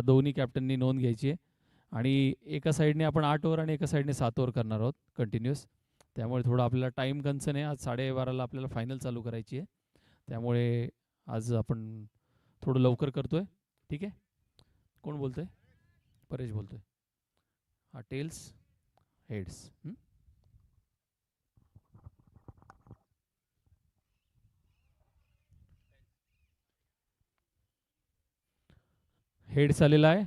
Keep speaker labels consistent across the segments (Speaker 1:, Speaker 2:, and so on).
Speaker 1: त्या दोन्ही कॅप्टननी नोंद घ्यायची आहे. आणि एका साईडने आपण 8 ओव्हर आणि एका साईडने 7 ओव्हर करणार आहोत कंटिन्युअस. त्यामुळे थोडं आपल्याला टाईम कन्सर्न आहे. आज 12:30ला आपल्याला फायनल चालू करायची आहे. त्यामुळे आज आपण थोडं लवकर करतोय. ठीक आहे. कोण बोलतोय? परेश बोलतोय. हा, टेल्स हेड्स. हेड्स आलेला आहे.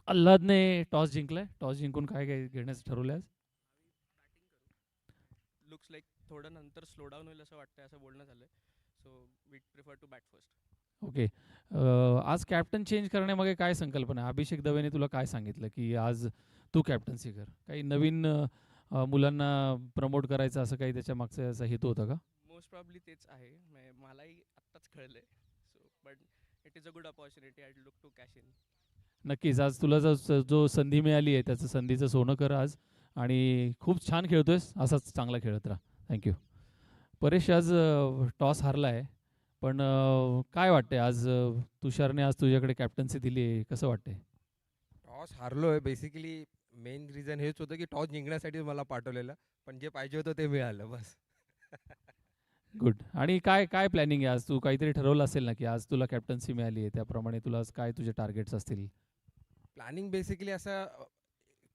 Speaker 1: अल्लादने टॉस जिंकलाय. टॉस जिंकून काय काय घेण्याचं ठरवलं आज?
Speaker 2: लुक्स लाईक थोडं नंतर स्लो डाऊन होईल असं वाटतंय, असं बोलणं झालंय. So we prefer to bat first.
Speaker 1: Okay. आज कॅप्टन चेंज करण्यामागे काय संकल्पना आहे? अभिषेक दवेने तुला काय सांगितलं की आज तू कॅप्टन्सी कर? काही नवीन मुलांना प्रमोट करायचं असं काही त्याच्या मागचा याचा हेतू होता का?
Speaker 2: मोस्ट प्रॉब्ली तेच आहे. मलाही आत्ताच कळलंय. So but it is a good opportunity. I look to cash in.
Speaker 1: नक्कीच. आज तुला जो संधी मिळाली आहे त्याचं संधीचं सोनं कर आज. आणि खूप छान खेळतोयस, असाच चांगला खेळत राहा. थँक्यू. परेश, आज टॉस हारला आहे, पण काय वाटतंय आज तुषारने आज तुझ्याकडे कॅप्टन्सी दिली आहे, कसं वाटतंय?
Speaker 3: टॉस हारलो आहे. बेसिकली मेन रिझन हेच होतं की टॉस जिंकण्यासाठी मला पाठवलेलं, पण जे पाहिजे होतं ते मिळालं बस.
Speaker 1: गुड. आणि काय काय प्लॅनिंग आहे आज? तू काहीतरी ठरवलं असेल ना की आज तुला कॅप्टन्सी मिळाली आहे, त्याप्रमाणे तुला आज काय तुझे टार्गेट्स असतील?
Speaker 3: प्लॅनिंग बेसिकली असं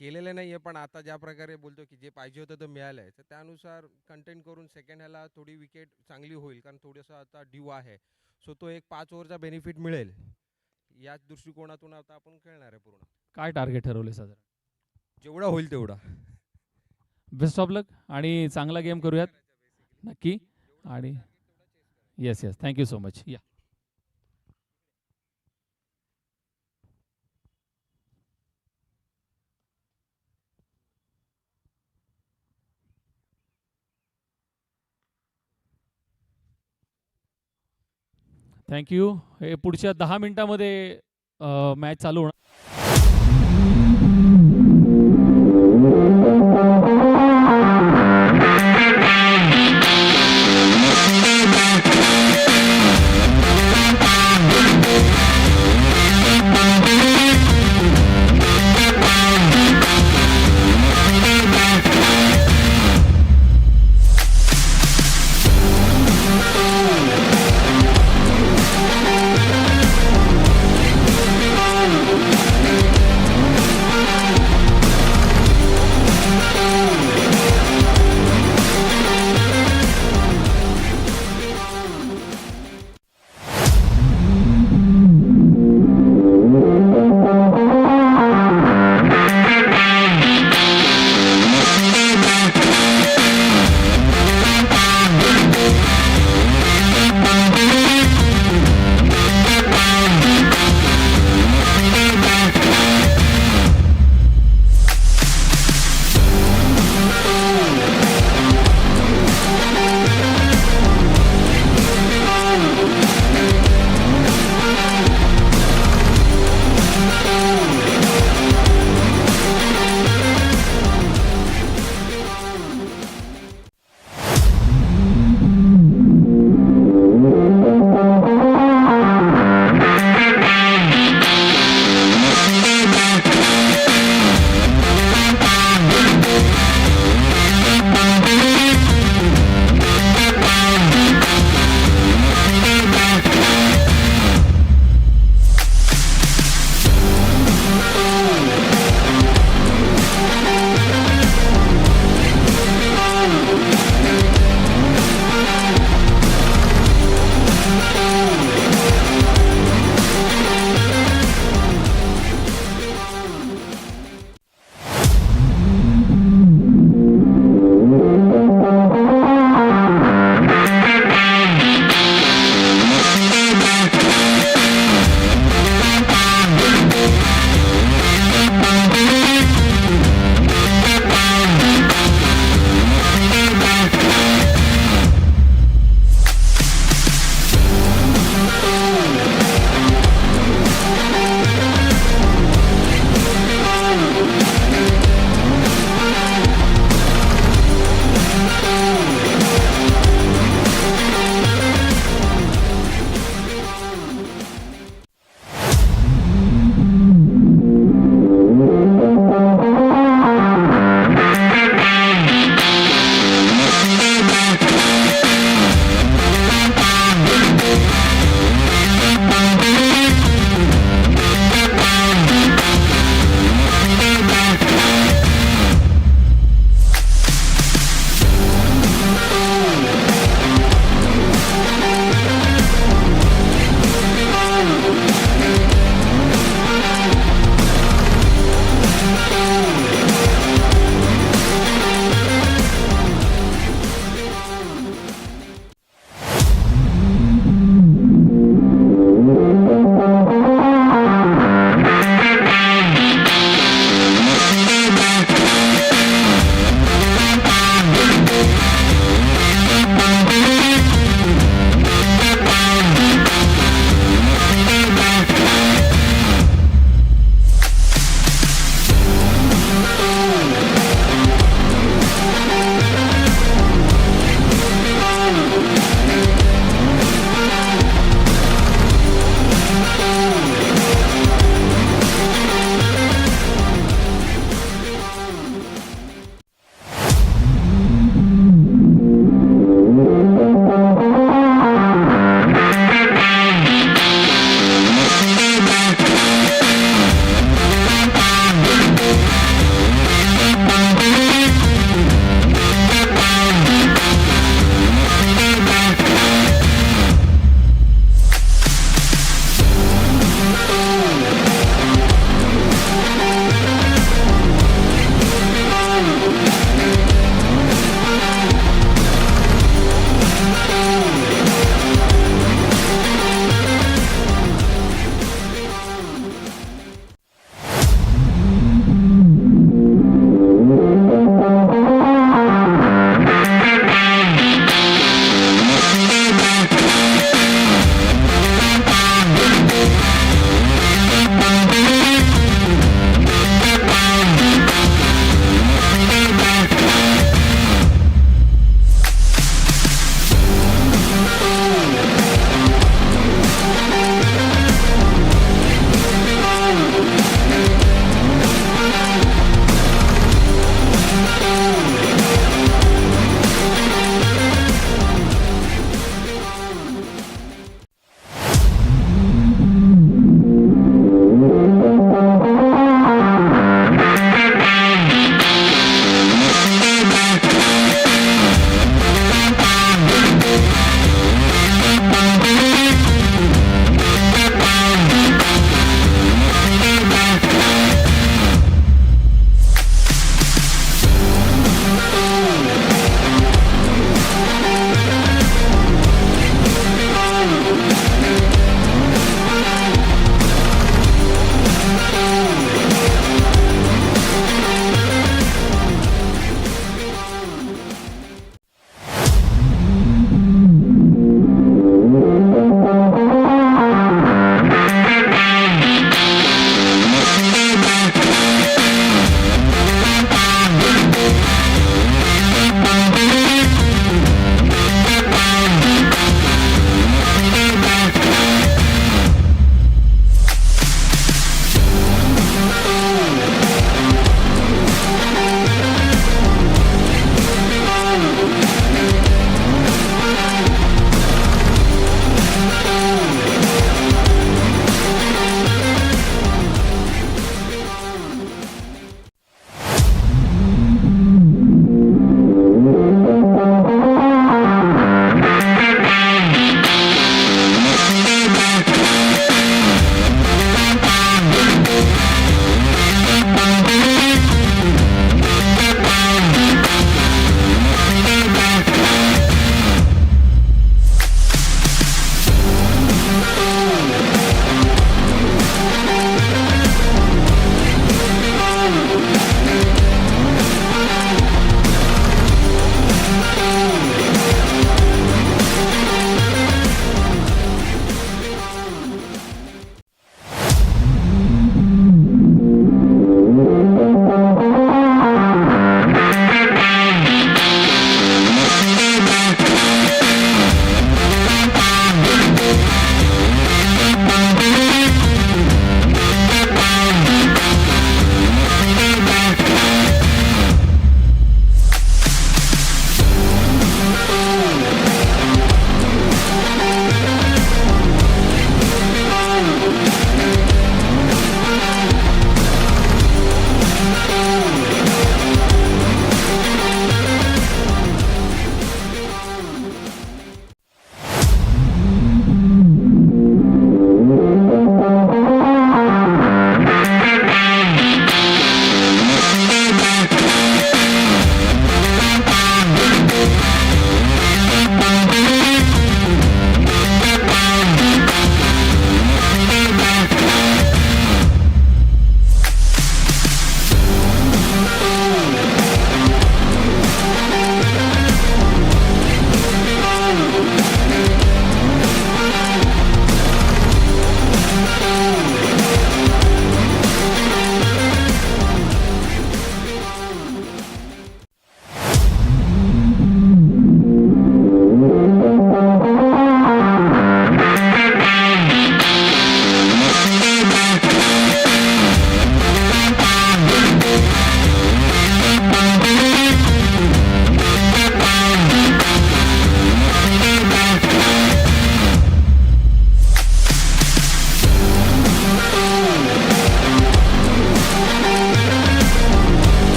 Speaker 3: केलेलं नाही आहे, पण आता ज्या प्रकारे बोलतो की जे पाहिजे होतं ते मिळालं आहे, तर त्यानुसार कंटेंट करून सेकंड ह्याला थोडी विकेट चांगली होईल, कारण थोडंसं आता ड्यू आहे. सो तो एक 5 ओव्हरचा बेनिफिट मिळेल, याच दृष्टिकोनातून आता आपण खेळणार आहे पूर्ण.
Speaker 1: काय टार्गेट ठरवले साधारण?
Speaker 3: जेवढा होईल तेवढा.
Speaker 1: बेस्ट ऑफ लक आणि चांगला गेम करूयात नक्की. आणि yes yes, thank you so much. Yeah. Thank you. हे पुढच्या 10 मिनिटामध्ये मॅच चालू होणार.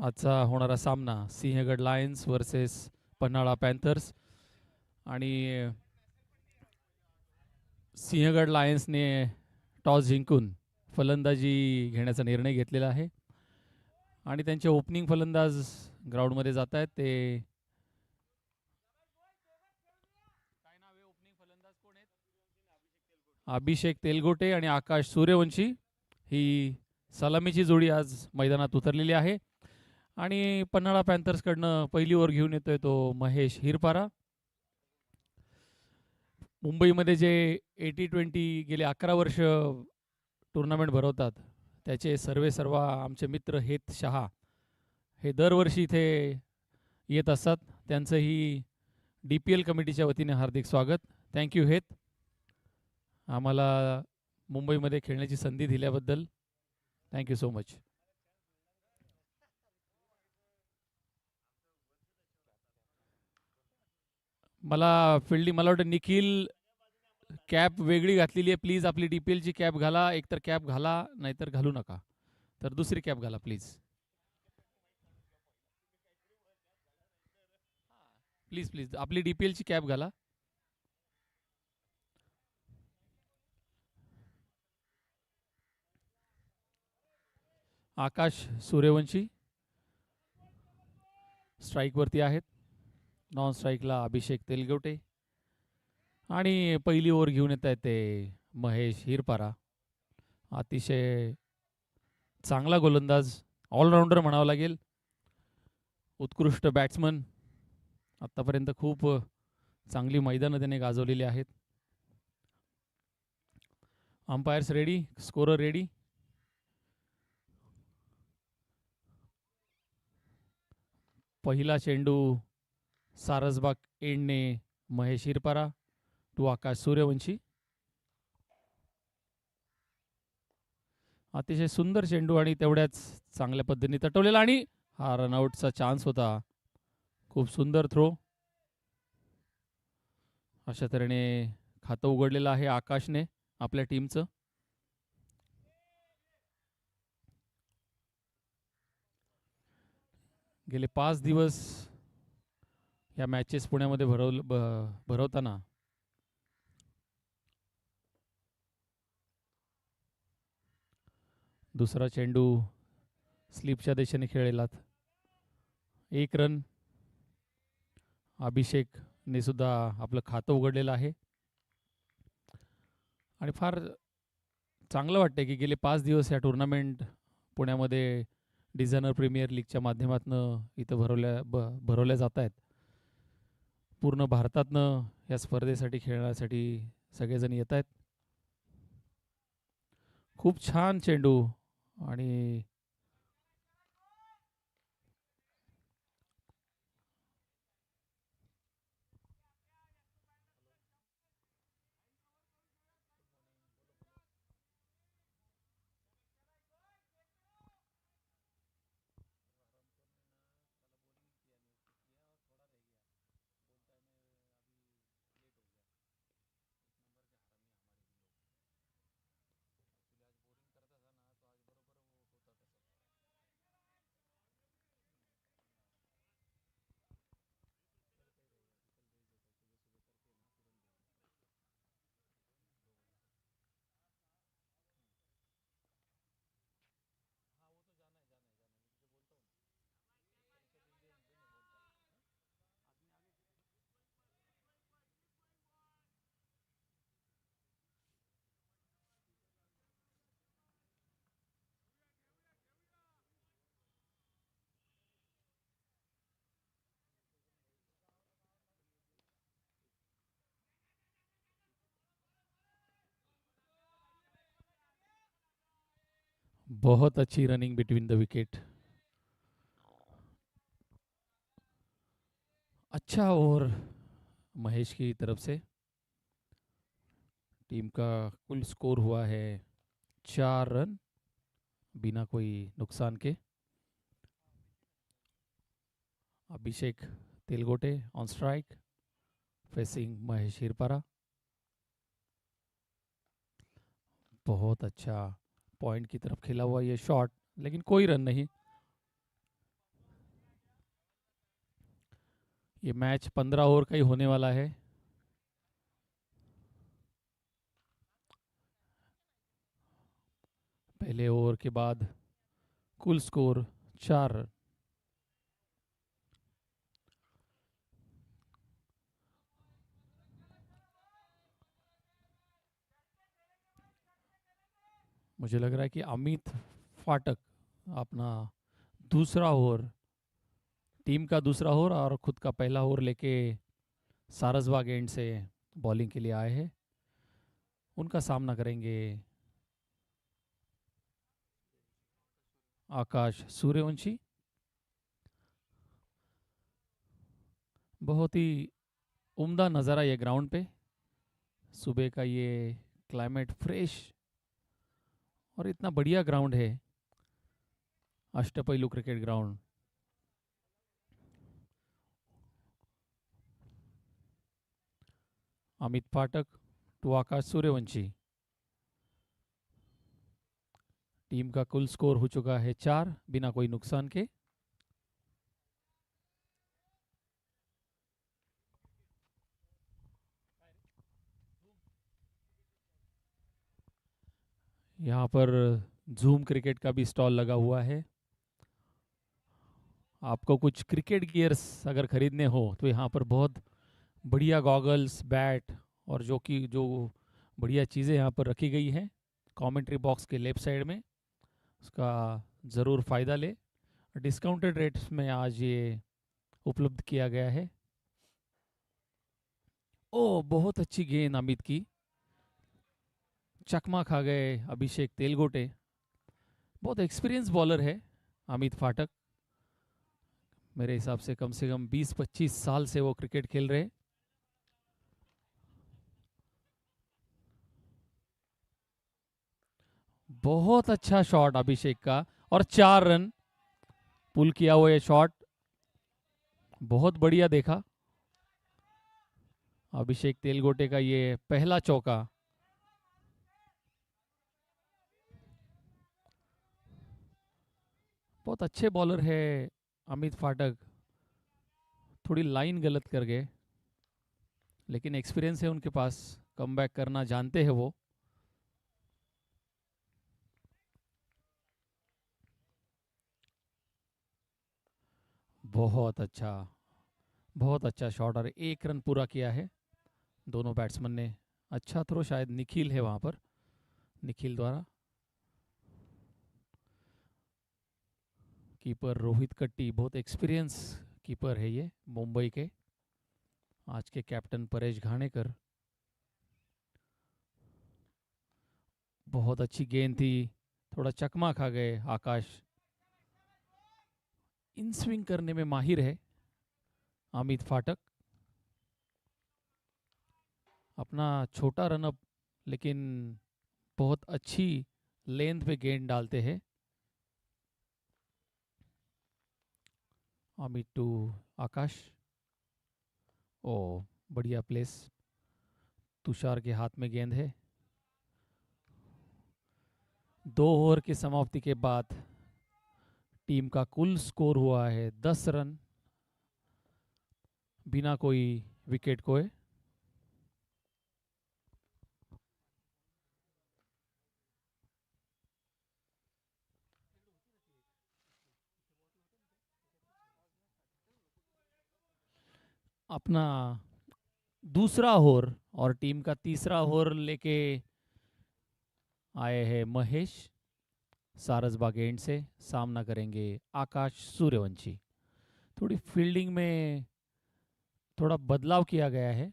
Speaker 1: आजचा होणारा सामना Sinhagad Lions versus Panhala Panthers. आणि सिंहगड लायन्सने टॉस जिंकून फलंदाजी घेण्याचा निर्णय घेतलेला आहे आणि त्यांचे ओपनिंग फलंदाज ग्राउंडमध्ये जात आहेत. ते काय नाव आहे ओपनिंग फलंदाज कोण आहेत? अभिषेक तेलगोटे आणि आकाश सूर्यवंशी ही सलामीची जोडी आज मैदानात उतरलेली आहे. आणि पन्हाळा पॅन्थर्सकडनं पहिली ओव्हर घेऊन येतोय तो महेश हिरपारा. मुंबईमध्ये जे 80-20 गेले 11 वर्ष टुर्नामेंट भरवतात त्याचे सर्व आमचे मित्र हेत शहा हे दरवर्षी इथे येत असतात. त्यांचंही DPL कमिटीच्या वतीने हार्दिक स्वागत. थँक्यू हेत, आम्हाला मुंबईमध्ये खेळण्याची संधी दिल्याबद्दल. Thank you so much. मला वाटतं निखिल कॅप वेगळी घातलेली आहे. प्लीज आपली DPLची कॅप घाला. एकतर कॅप घाला नाहीतर घालू नका, तर दुसरी कॅप घाला प्लीज. प्लीज प्लीज आपली DPLची कॅप घाला. आकाश सूर्यवंशी स्ट्राईकवरती आहेत. नॉन स्ट्राईकला अभिषेक तेलगोटे आणि पहिली ओव्हर घेऊन येत आहेत ते महेश हिरपारा. अतिशय चांगला गोलंदाज, ऑलराऊंडर म्हणावं लागेल. उत्कृष्ट बॅट्समन, आत्तापर्यंत खूप चांगली मैदानं त्याने गाजवलेली आहेत. Umpires ready, scorer ready. पहिला चेंडू सारसबाग एंडने महेश हिरपारा टू आकाश सूर्यवंशी. अतिशय सुंदर चेंडू आणि तेवढ्याच चांगल्या पद्धतीने तटवलेला आणि हा रनआउटचा चान्स होता. खूप सुंदर थ्रो. अशा तऱ्हेने खातं उघडलेलं आहे आकाशने आपल्या टीमचं. गेले 5 दिवस या मॅचेस पुण्यामध्ये भरवताना दुसरा चेंडू स्लिपच्या दिशेने खेळलेलात. 1 रन. अभिषेकने सुद्धा आपलं खातं उघडलेलं आहे आणि फार चांगलं वाटतंय की गेले 5 दिवस या टुर्नामेंट पुण्यामध्ये डिझायनर प्रीमियर लीगच्या माध्यमातून इथं भरवल्या जात आहेत. पूर्ण भारतातनं या स्पर्धेसाठी खेळण्यासाठी सगळेजण येत आहेत. खूप छान चेंडू आणि बहुत अच्छी रनिंग बिटवीन द विकेट. अच्छा ओवर महेश की तरफ से. टीम का कुल स्कोर हुआ है 4 रन बिना कोई नुकसान के. Abhishek Telgote on strike facing Mahesh Hirpara. बहुत अच्छा पॉइंट की तरफ खेला हुआ ये शॉट, लेकिन कोई रन नहीं. ये मैच 15 ओवर का ही होने वाला है। पहले ओवर के बाद कुल स्कोर 4 रन। मुझे लग रहा है कि अमित फाटक अपना दूसरा ओवर, टीम का दूसरा ओवर और खुद का पहला ओवर लेके सारसबाग एंड से बॉलिंग के लिए आए हैं। उनका सामना करेंगे आकाश सूर्यवंशी। बहुत ही उम्दा नज़ारा ये ग्राउंड पे, सुबह का ये क्लाइमेट फ्रेश और इतना बढ़िया ग्राउंड है, अष्टपैलू क्रिकेट ग्राउंड। अमित फाटक टू आकाश सूर्यवंशी। टीम का कुल स्कोर हो चुका है 4 बिना कोई नुकसान के। यहाँ पर जूम क्रिकेट का भी स्टॉल लगा हुआ है। आपको कुछ क्रिकेट गियर्स अगर खरीदने हो तो यहाँ पर बहुत बढ़िया गॉगल्स, बैट और जो बढ़िया चीज़ें यहाँ पर रखी गई हैं कमेंट्री बॉक्स के लेफ्ट साइड में, उसका ज़रूर फ़ायदा ले। डिस्काउंटेड रेट्स में आज ये उपलब्ध किया गया है। ओ, बहुत अच्छी गेंद अमित की, चकमा खा गए अभिषेक तेलगोटे। बहुत एक्सपीरियंस बॉलर है अमित फाटक, मेरे हिसाब से कम 20-25 साल से वो क्रिकेट खेल रहे। बहुत अच्छा शॉट अभिषेक का और 4 रन पुल किया हुआ ये शॉट, बहुत बढ़िया देखा अभिषेक तेलगोटे का ये पहला चौका। बहुत अच्छे बॉलर है अमित फाटक, थोड़ी लाइन गलत कर गए लेकिन एक्सपीरियंस है उनके पास, कमबैक करना जानते हैं वो। बहुत अच्छा शॉट और 1 रन पूरा किया है दोनों बैट्समैन ने। अच्छा थ्रो, शायद निखिल है वहां पर, निखिल द्वारा। कीपर रोहित कट्टी, बहुत एक्सपीरियंस कीपर है ये मुंबई के, आज के कैप्टन परेश घाणेकर। बहुत अच्छी गेंद थी, थोड़ा चकमा खा गए आकाश। इन स्विंग करने में माहिर है अमित फाटक, अपना छोटा रनअप लेकिन बहुत अच्छी लेंथ पे गेंद डालते हैं। अमित टू आकाश। ओ, बढ़िया प्लेस, तुषार के हाथ में गेंद है। 2 ओवर की समाप्ति के बाद टीम का कुल स्कोर हुआ है 10 रन बिना कोई विकेट खोए। अपना दूसरा ओवर और टीम का तीसरा ओवर लेके आए हैं महेश, सारसबाग एंड से सामना करेंगे आकाश सूर्यवंशी। थोड़ी फील्डिंग में थोड़ा बदलाव किया गया है।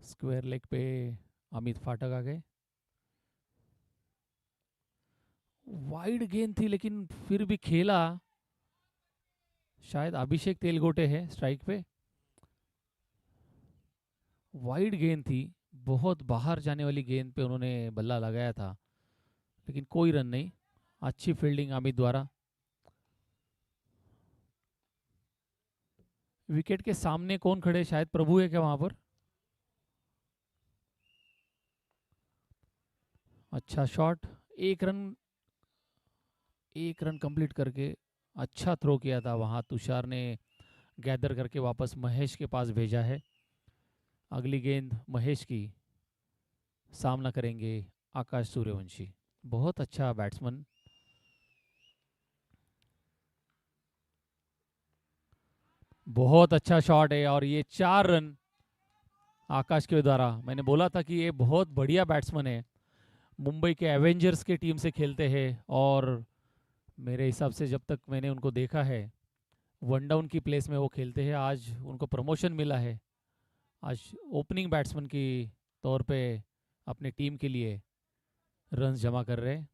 Speaker 1: स्क्वायर लेग पे अमित फाटक आ गए। वाइड गेंद थी लेकिन फिर भी खेला, शायद अभिषेक तेलगोटे है स्ट्राइक पे। वाइड गेंद थी, बहुत बाहर जाने वाली गेंद पे उन्होंने बल्ला लगाया था लेकिन कोई रन नहीं। अच्छी फील्डिंग अमित द्वारा। विकेट के सामने कौन खड़े, शायद प्रभु है क्या वहां पर। अच्छा शॉट, 1 रन 1 रन कंप्लीट करके अच्छा थ्रो किया था, वहाँ तुषार ने गैदर करके वापस महेश के पास भेजा है। अगली गेंद महेश की, सामना करेंगे आकाश सूर्यवंशी। बहुत अच्छा बैट्समैन, बहुत अच्छा शॉट है और ये 4 रन आकाश के द्वारा। मैंने बोला था कि ये बहुत बढ़िया बैट्समैन है, मुंबई के एवेंजर्स के टीम से खेलते हैं और मेरे हिसाब से जब तक मैंने उनको देखा है वन डाउन की प्लेस में वो खेलते हैं। आज उनको प्रमोशन मिला है, आज ओपनिंग बैट्समैन की तौर पे अपनी टीम के लिए रन्स जमा कर रहे हैं।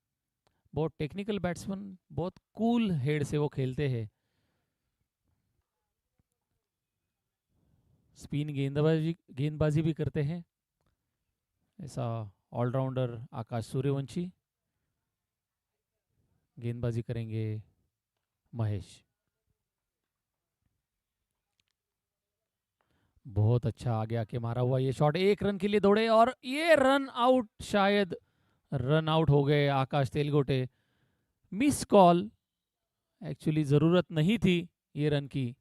Speaker 1: बहुत टेक्निकल बैट्समैन, बहुत कूल हेड से वो खेलते हैं। स्पिन गेंदबाजी भी करते हैं, ऐसा ऑलराउंडर आकाश सूर्यवंशी। गेंदबाजी करेंगे महेश। बहुत अच्छा आगे आके मारा हुआ ये शॉट, 1 रन के लिए दौड़े और ये रन आउट, शायद रन आउट हो गए आकाश तेलगोटे। मिस कॉल, एक्चुअली जरूरत नहीं थी ये रन की।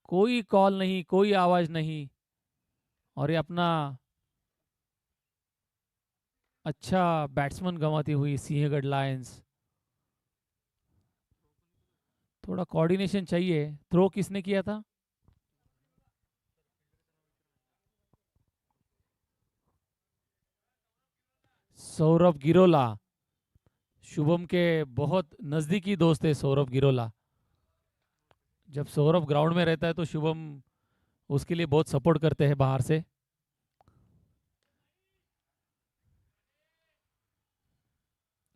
Speaker 1: कोई कॉल नहीं, कोई आवाज नहीं और ये अपना अच्छा बैट्समैन गंवाती हुई सिंहगढ़ लायंस। थोड़ा कोऑर्डिनेशन चाहिए। थ्रो किसने किया था? सौरभ गिरोला, शुभम के बहुत नजदीकी दोस्त है सौरभ गिरोला। जब सौरभ ग्राउंड में रहता है तो शुभम उसके लिए बहुत सपोर्ट करते हैं बाहर से।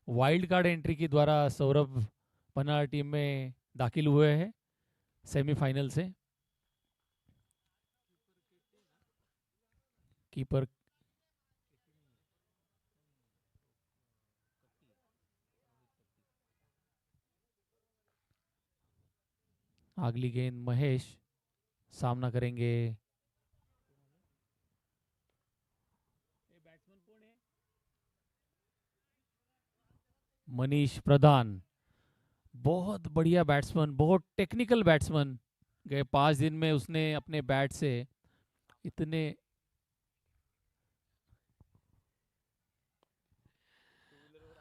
Speaker 1: वाइल्ड कार्ड एंट्री के द्वारा सौरभ पन्हाला टीम में दाखिल हुए हैं सेमीफाइनल से। कीपर अगली गेंद महेश, सामना करेंगे मनीष प्रधान। बहुत बढ़िया बैट्समैन, बहुत टेक्निकल बैट्समैन। गए 5 दिन में उसने अपने बैट से इतने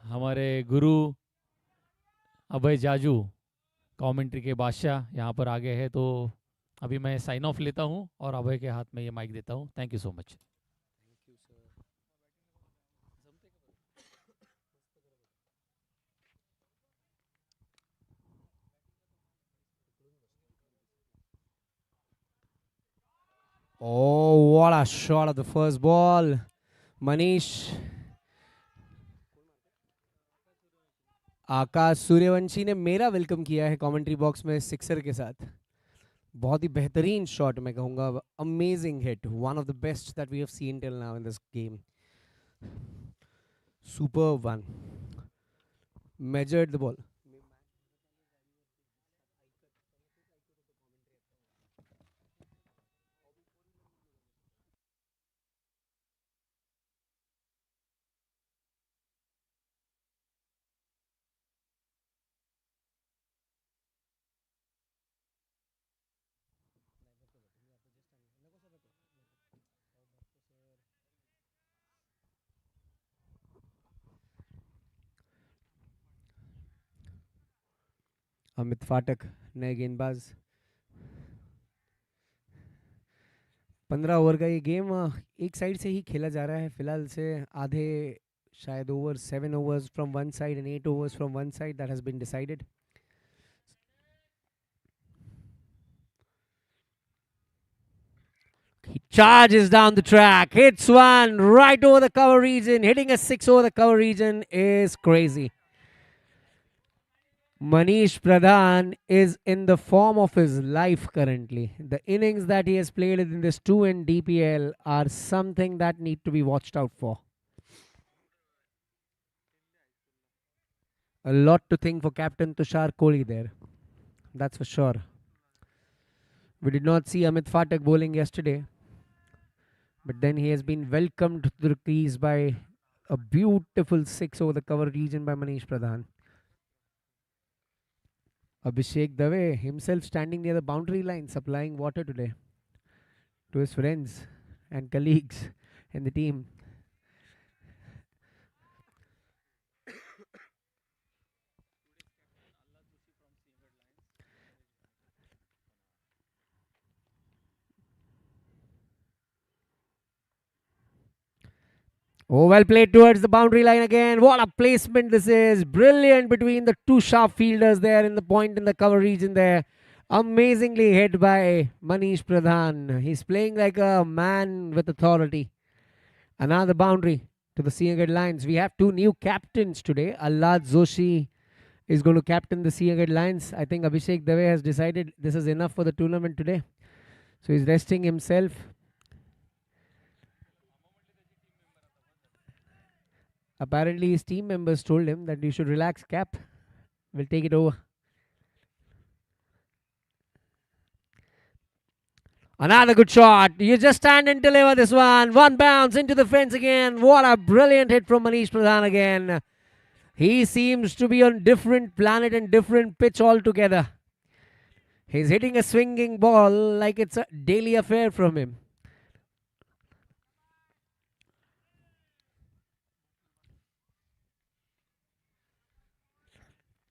Speaker 1: हमारे गुरु अभय जाजू कमेंट्री के बादशाह यहाँ पर आ गए हैं, तो अभी मैं साइन ऑफ लेता हूँ और अभय के हाथ में ये माइक देता हूँ। Thank you so much.
Speaker 4: Oh, what a shot of the first ball. Manish. आकाश सूर्यवंशी ने मेरा वेलकम किया है कमेंट्री बॉक्स में सिक्सर के साथ। बहुत ही बेहतरीन शॉट मैं कहूँगा, amazing hit, one of the best that we have seen till now in this game. Super one, measured the ball. Amit Phatak नए गेंदबाज। 15 ओवर का ये गेम एक साइड से ही खेला जा रहा है फिलहाल से। आधे शायद over 7 overs from one side and 8 overs from one side that has been decided. He charges down the track, hits one right over the cover region. Hitting a 6 over the cover region is crazy. Manish Pradhan is in the form of his life currently. The innings that he has played in this 2 in DPL are something that need to be watched out for. A lot to think for Captain Tushar Kohli there. That's for sure. We did not see Amit Phatak bowling yesterday, but then he has been welcomed to the crease by A beautiful 6 over the cover region by Manish Pradhan. Abhishek Dave himself standing near the boundary line, supplying water today to his friends and colleagues in the team. Oh, well played towards the boundary line again. What a placement this is. Brilliant between the two sharp fielders there in the point in the cover region there. Amazingly hit by Manish Pradhan. He's playing like a man with authority. Another boundary to the Sinhagad Lions. We have two new captains today. Allad Joshi is going to captain the Sinhagad Lions. I think Abhishek Dave has decided this is enough for the tournament today. So he's resting himself. Apparently, his team members told him that you should relax, Cap. We'll take it over. Another good shot. You just stand and deliver this one. One bounce into the fence again. What a brilliant hit from Manish Pradhan again. He seems to be on different planet and different pitch altogether. He's hitting a swinging ball like it's a daily affair from him.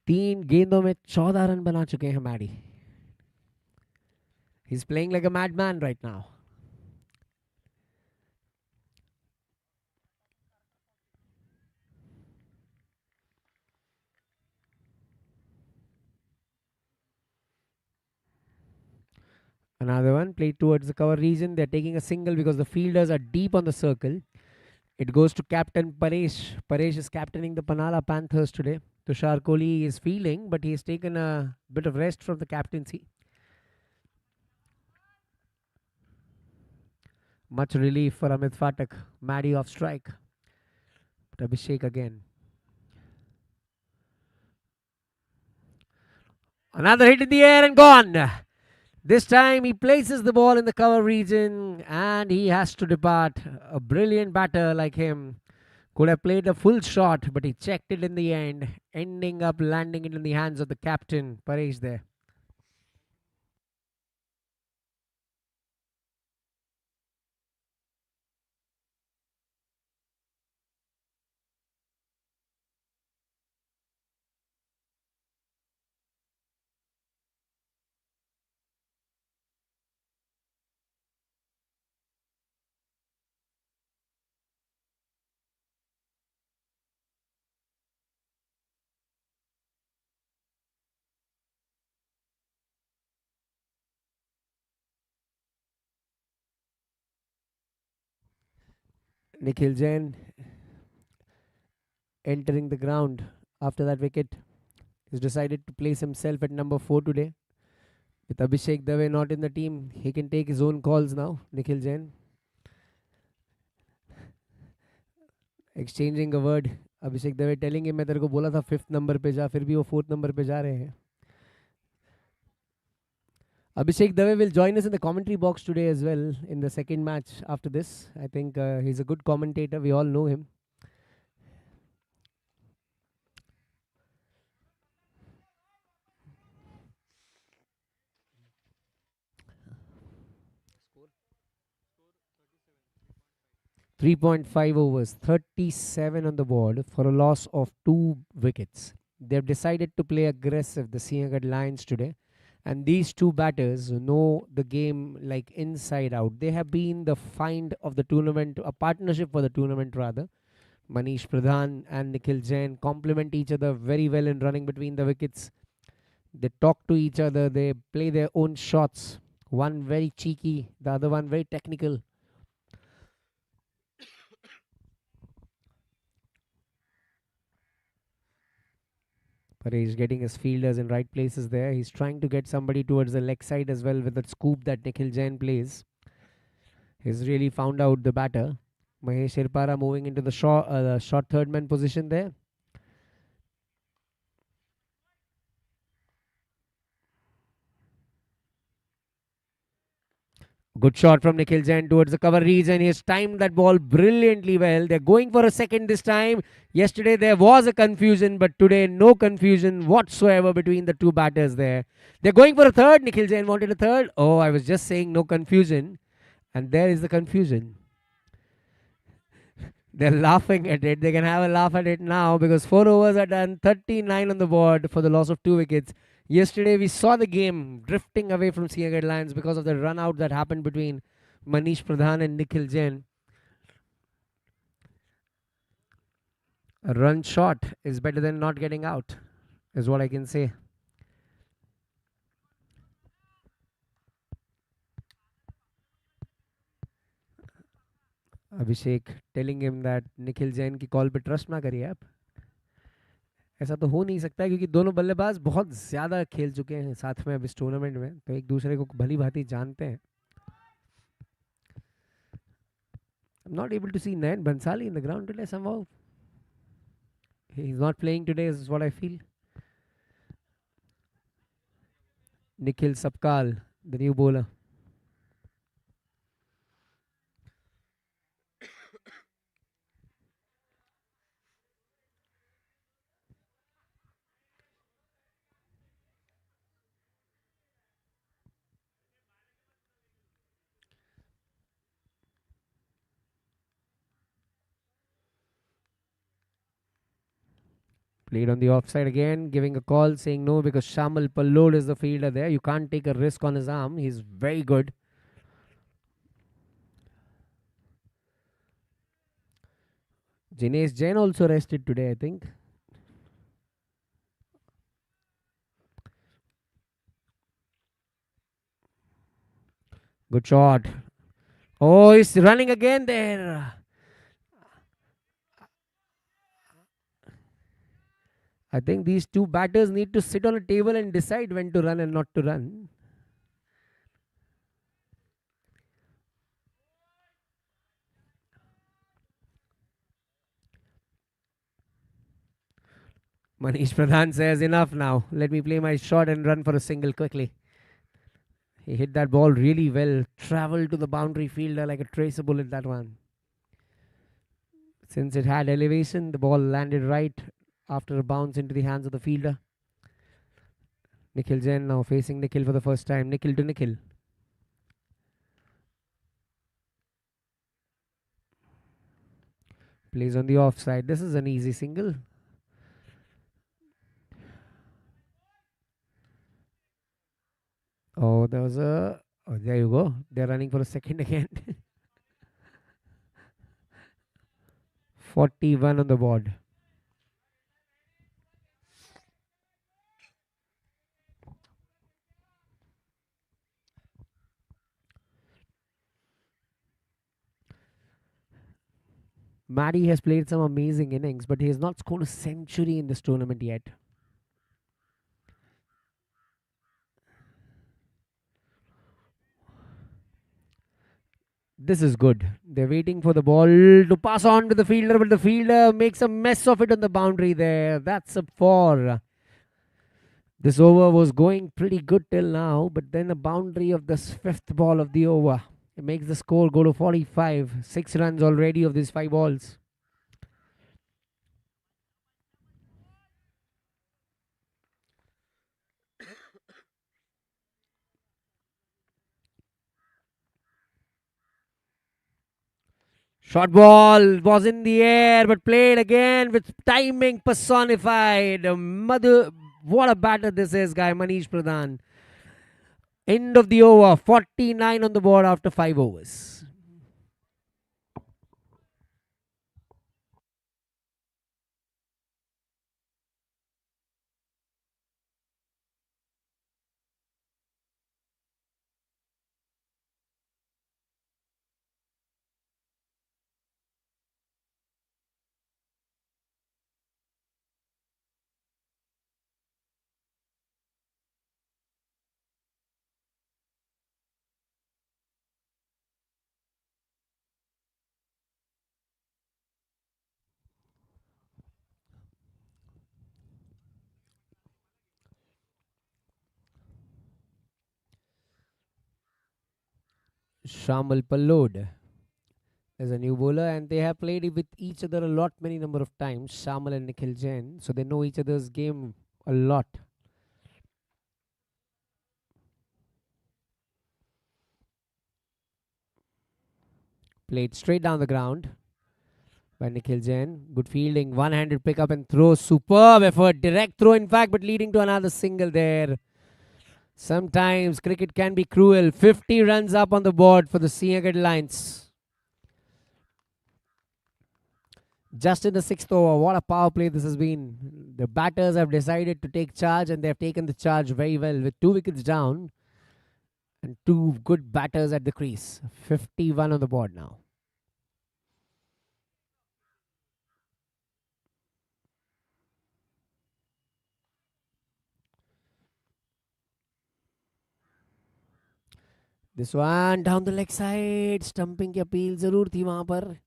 Speaker 4: 3 गेंदों में 14 run बना चुके हैं Maddie. He's playing like a madman right now. Another one played towards the cover region. They're taking a single because the fielders are deep on the circle. It goes to Captain Paresh. Paresh is captaining the Panhala Panthers today. Tushar Kohli is feeling, but he's taken a bit of rest from the captaincy. Much relief for Amit Phatak. Maddie off strike. But Abhishek again. Another hit in the air and gone. This time he places the ball in the cover region and he has to depart. A brilliant batter like him could have played a full shot, but he checked it in the end, ending up landing it in the hands of the captain, Paresh there. Nikhil Jain entering the ground after that wicket. He's decided to place himself at number 4 today. With Abhishek Dave not in the team, he can take his own calls now. Nikhil Jain exchanging a word. Abhishek Dave telling him, मैं तेरे को बोला था 5th number पे जा, फिर भी वो 4th number पे जा रहे हैं. Abhishek Dave will join us in the commentary box today as well in the second match after this. I think he's a good commentator. We all know him. .5 overs, 37 on the board for a loss of 2 wickets. They've decided to play aggressive, the Sinhagad Lions today. And these two batters know the game like inside out. They have been the find of the tournament, a partnership for the tournament rather. Manish Pradhan and Nikhil Jain complement each other very well in running between the wickets. They talk to each other. They play their own shots. One very cheeky, the other one very technical. Paresh getting his fielders in right places there. He's trying to get somebody towards the leg side as well with that scoop that Nikhil Jain plays. He's really found out the batter. Mahesh Irpara moving into the short third man position there. Good shot from Nikhil Jain towards the cover region. He has timed that ball brilliantly well. They're going for a second this time. Yesterday there was a confusion, but today no confusion whatsoever between the two batters there. They're going for a third. Nikhil Jain wanted a third. Oh, I was just saying no confusion. And there is the confusion. They're laughing at it. They can have a laugh at it now because 4 overs are done. 39 on the board for the loss of 2 wickets. Yesterday, we saw the game drifting away from Sinhagad Lions because of the run out that happened between Manish Pradhan and Nikhil Jain. A run shot is better than not getting out, is what I can say. Abhishek telling him that Nikhil Jain की call पे trust ना करिए आप. ऐसा तो हो नहीं सकता क्योंकि दोनों बल्लेबाज बहुत ज़्यादा खेल चुके हैं साथ में अब इस टूर्नामेंट में, तो एक दूसरे को भली भांति जानते हैं. I'm not able to see Nayan Bhansali in the ground today somehow. He's not playing today is what I feel. Nikhil Sapkal, the new bowler. Played on the offside again, giving a call saying no because Shamal Pallod is the fielder there. You can't take a risk on his arm. He's very good. Jinesh Jain also rested today, I think. Good shot. Oh, he's running again there. I think these two batters need to sit on a table and decide when to run and not to run. Manish Pradhan says, enough now. Let me play my shot and run for a single quickly. He hit that ball really well. Traveled to the boundary fielder like a tracer bullet, that one. Since it had elevation, the ball landed right after a bounce into the hands of the fielder. Nikhil Jain now facing Nikhil for the first time. Nikhil to Nikhil. Plays on the offside. This is an easy single. Oh, there was a... Oh, there you go. They're running for a second again. 41 on the board. Maddie has played some amazing innings, but he has not scored a century in this tournament yet. This is good. They're waiting for the ball to pass on to the fielder, but the fielder makes a mess of it on the boundary there. That's a 4. This over was going pretty good till now, but then a boundary of this 5th ball of the over. It makes the score go to 45. 6 runs already of these 5 balls. Short ball was in the air, but played again with timing personified. Mother, what a batter this is, guy, Manish Pradhan. End of the over, 49 on the board after 5 overs. Shamal Pallod is a new bowler, and they have played with each other a lot, many number of times, Shamal and Nikhil Jain, so they know each other's game a lot. Played straight down the ground by Nikhil Jain. Good fielding, one-handed pickup and throw. Superb effort, direct throw in fact, but leading to another single there. Sometimes cricket can be cruel. 50 runs up on the board for the Sinhagad Lions. Just in the 6th over, what a power play this has been. The batters have decided to take charge, and they have taken the charge very well with 2 wickets down and 2 good batters at the crease. 51 on the board now. This one down the leg side. Stumping की appeal जरूर थी वहां पर.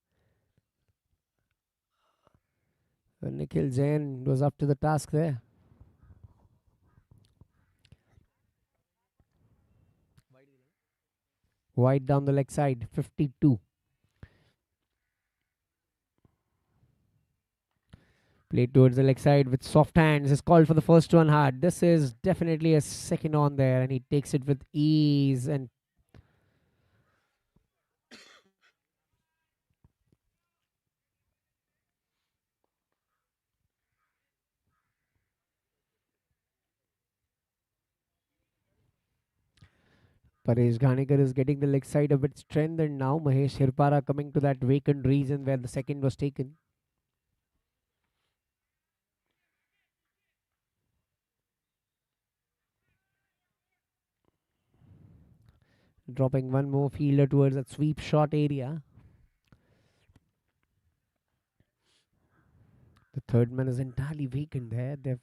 Speaker 4: Nikhil Jain was up to the task there. Wide down the leg side, 52. Played towards the leg side with soft hands. Is called for the first one hard. This is definitely a second on there, and he takes it with ease. And Paresh Ghanekar is getting the leg side a bit strengthened now. Mahesh Hirpara coming to that vacant region where the second was taken. Dropping one more fielder towards that sweep shot area. The third man is entirely vacant there. They've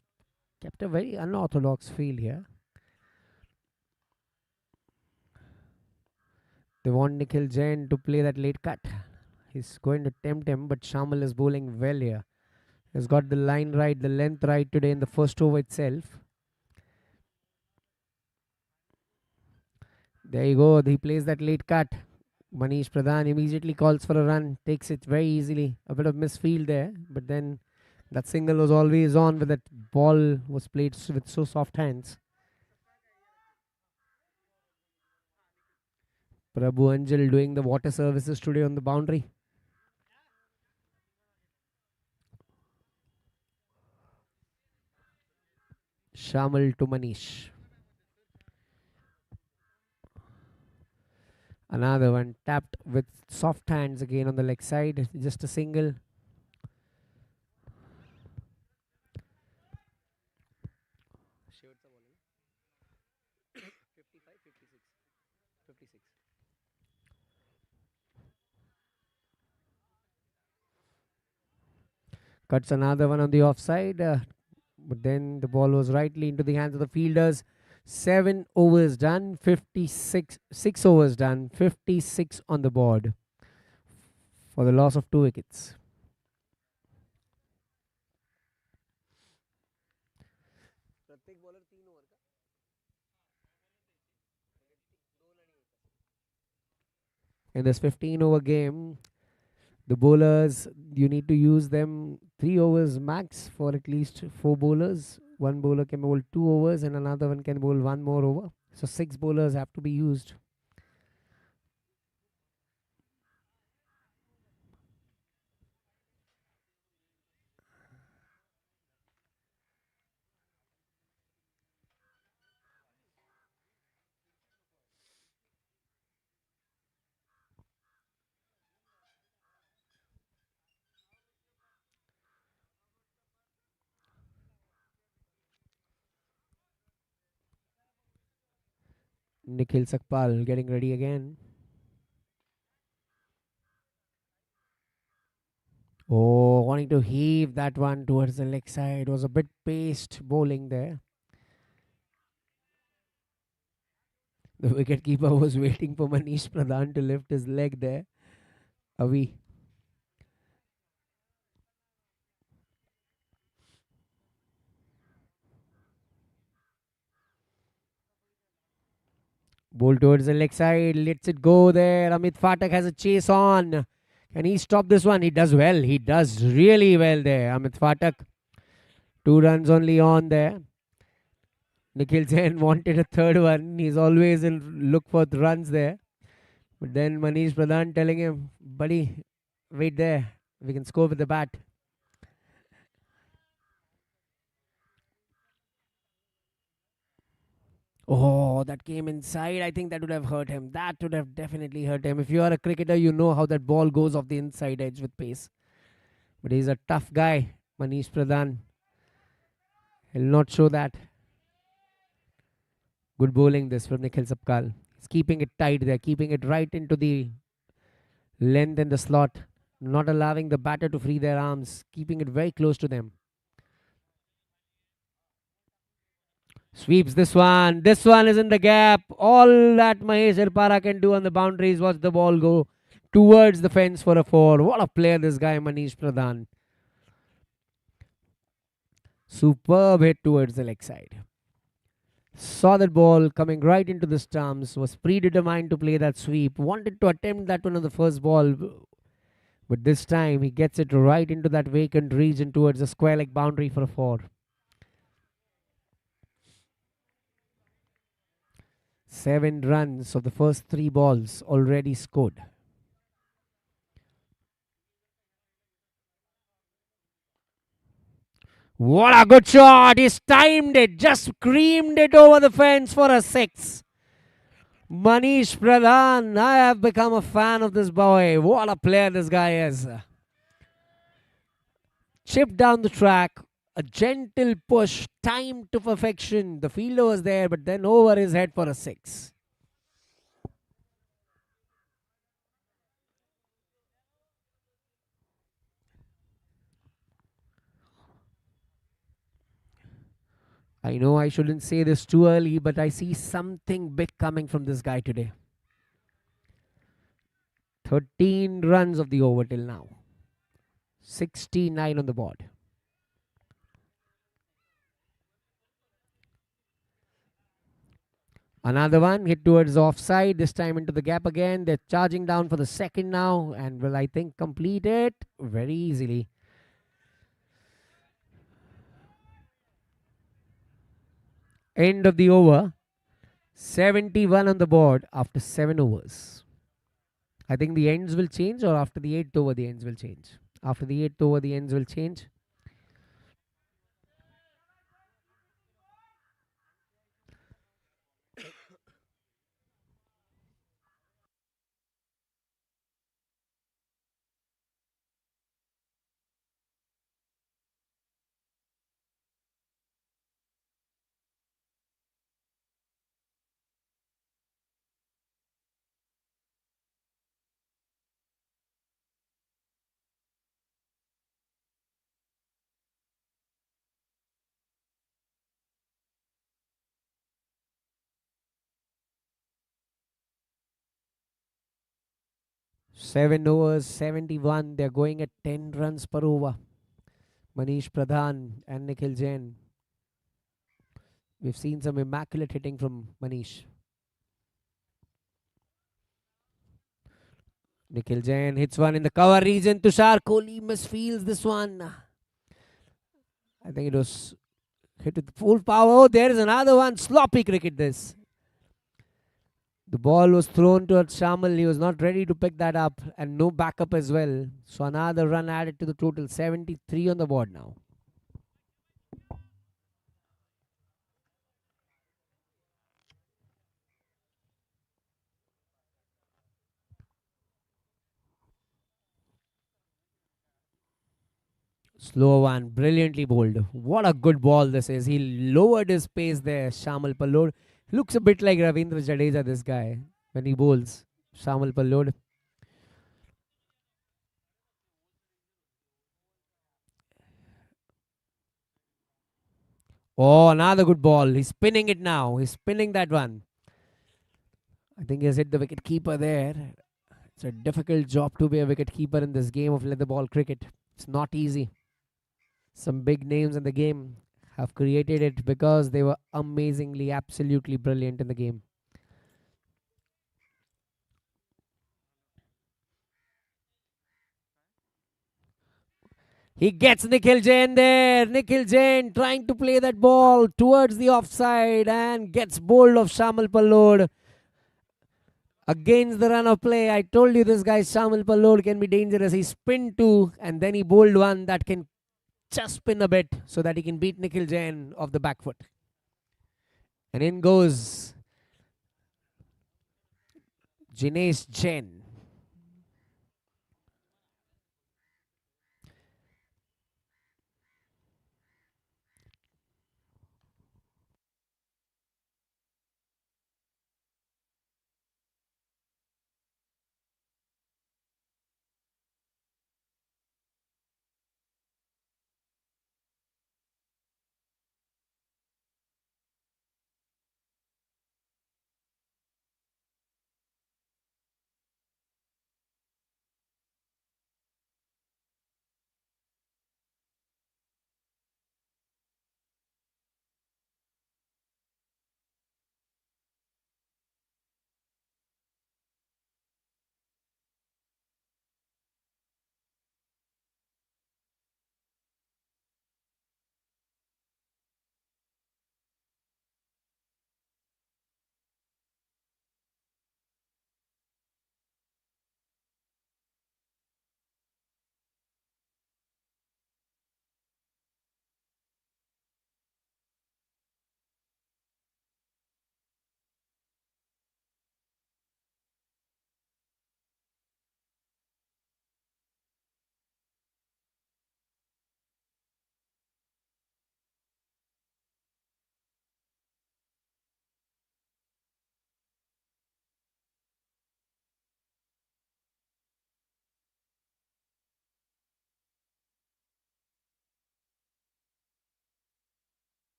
Speaker 4: kept a very unorthodox field here. They want Nikhil Jain to play that late cut. He's going to tempt him, but Shamal is bowling well here. He's got the line right, the length right today in the first over itself. There you go. He plays that late cut. Manish Pradhan immediately calls for a run, takes it very easily. A bit of misfield there, but then that single was always on with that ball was played with so soft hands. Prabhu Anjal doing the water services today on the boundary. Shamal to Manish. Another one tapped with soft hands again on the leg side. Just a single. Cuts another one on the offside. But then the ball was rightly into the hands of the fielders. 7 overs done, 56, 6 overs done, 56 on the board for the loss of 2 wickets. In this 15 over game, the bowlers, you need to use them 3 overs max for at least 4 bowlers. One bowler can bowl 2 overs and another one can bowl 1 more over. So 6 bowlers have to be used. Nikhil Sakpal getting ready again. Oh, wanting to heave that one towards the leg side. Was a bit paced bowling there. The wicketkeeper was waiting for Manish Pradhan to lift his leg there. Avi. Ball towards the leg side. Lets it go there. Amit Phatak has a chase on. Can he stop this one? He does well. He does really well there. Amit Phatak. 2 runs only on there. Nikhil Jain wanted a third one. He's always in look for the runs there. But then Manish Pradhan telling him, buddy, wait there. We can score with the bat. Oh, that came inside. I think that would have hurt him. That would have definitely hurt him. If you are a cricketer, you know how that ball goes off the inside edge with pace. But he's a tough guy, Manish Pradhan. He'll not show that. Good bowling this from Nikhil Sapkal. He's keeping it tight there, keeping it right into the length in the slot, not allowing the batter to free their arms, keeping it very close to them. Sweeps this one. This one is in the gap. All that Mahesh Irpara can do on the boundaries. Watch the ball go towards the fence for a 4. What a player this guy, Manish Pradhan. Superb hit towards the leg side. Saw that ball coming right into the stumps. Was predetermined to play that sweep. Wanted to attempt that one on the first ball. But this time he gets it right into that vacant region towards the square leg boundary for a 4. 7 runs of the first 3 balls already scored. What a good shot! He's timed it, just screamed it over the fence for a 6. Manish Pradhan, I have become a fan of this boy. What a player this guy is. Chip down the track, a gentle push, timed to perfection. The fielder was there, but then over his head for a 6. I know I shouldn't say this too early, but I see something big coming from this guy today. 13 runs of the over till now. 69 on the board. Another one hit towards the offside, this time into the gap again. They're charging down for the second now and will, I think, complete it very easily. End of the over. 71 on the board after 7 overs. I think the ends will change, or after the 8th over the ends will change. After the 8th over the ends will change. Seven overs, 71. They're going at 10 runs per over. Manish Pradhan and Nikhil Jain. We've seen some immaculate hitting from Manish. Nikhil Jain hits one in the cover region. Tushar Kohli misfields this one. I think it was hit with full power. Oh, there is another one. Sloppy cricket this. The ball was thrown towards Shamal. He was not ready to pick that up, and no backup as well. So another run added to the total. 73 on the board now. Slow one, brilliantly bowled. What a good ball this is. He lowered his pace there, Shamal Pallod. Looks a bit like Ravindra Jadeja, this guy, when he bowls. Shamal Pallod. Oh, another good ball. He's spinning it now. He's spinning that one. I think he's hit the wicket keeper there. It's a difficult job to be a wicket keeper in this game of leather ball cricket. It's not easy. Some big names in the game have created it because they were amazingly, absolutely brilliant in the game. He gets Nikhil Jain there. Nikhil Jain trying to play that ball towards the offside and gets bowled of Shamal Pallod. Against the run of play, I told you this guy Shamal Pallod can be dangerous. He spinned two and then he bowled one that can just spin a bit so that he can beat Nikhil Jain off the back foot. And in goes Jinesh Jain.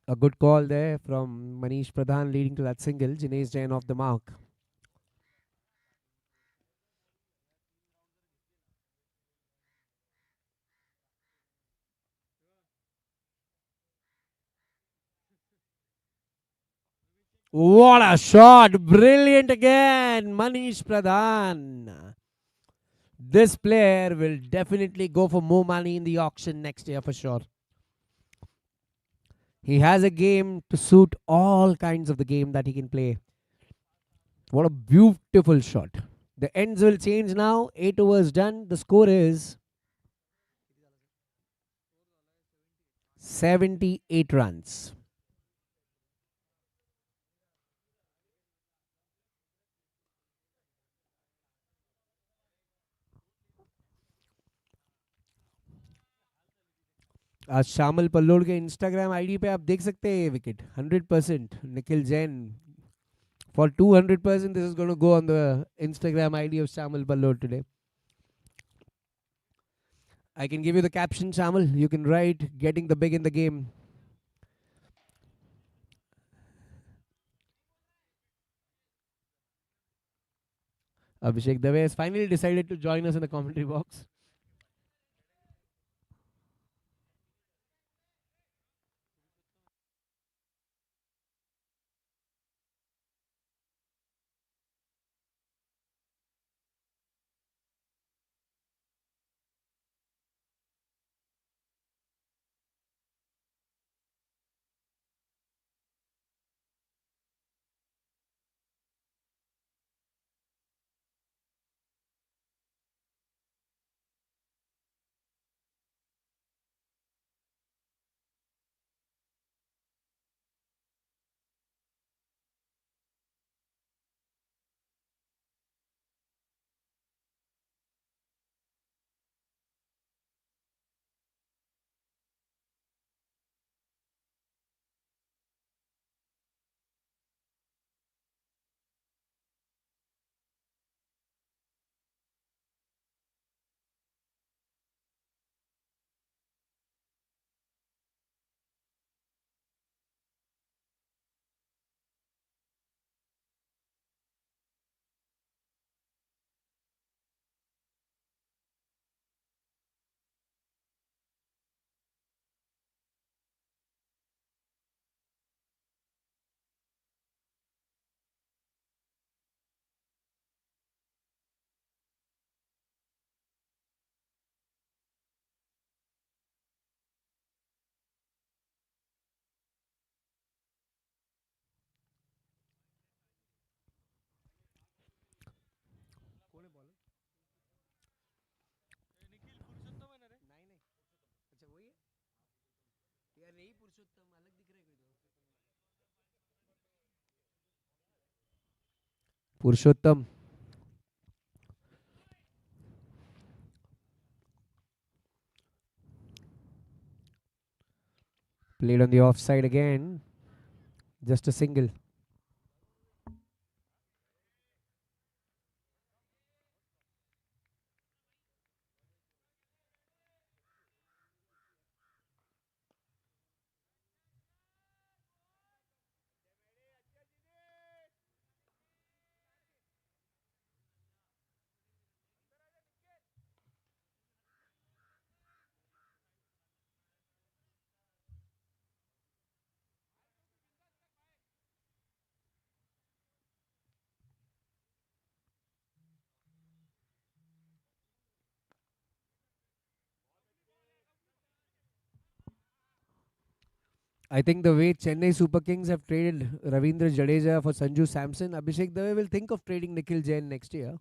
Speaker 4: A good call there from Manish Pradhan leading to that single. Jinesh Jain off the mark. What a shot! Brilliant again, Manish Pradhan. This player will definitely go for more money in the auction next year for sure. He has a game to suit all kinds of the game that he can play. What a beautiful shot. The ends will change now. 8 overs done. The score is 78 runs. आज शामिल पल्लोड के Instagram ID पे आप देख सकते हैं ये wicket 100%. Nikhil Jain for 200%. This is going to go on the Instagram ID of Shamal Pallod today. I can give you the caption, Shamal. You can write getting the big in the game. Abhishek Dave has finally decided to join us in the commentary box. Purushottam. Played on the offside again. Just a single. I think the way Chennai Super Kings have traded Ravindra Jadeja for Sanju Samson, Abhishek Dave will think of trading Nikhil Jain next year.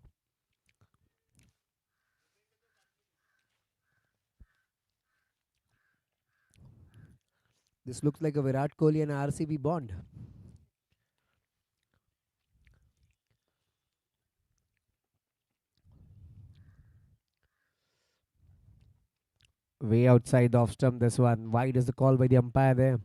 Speaker 4: This looks like a Virat Kohli and RCB bond. Way outside the off stump, this one. Wide is the call by the umpire there.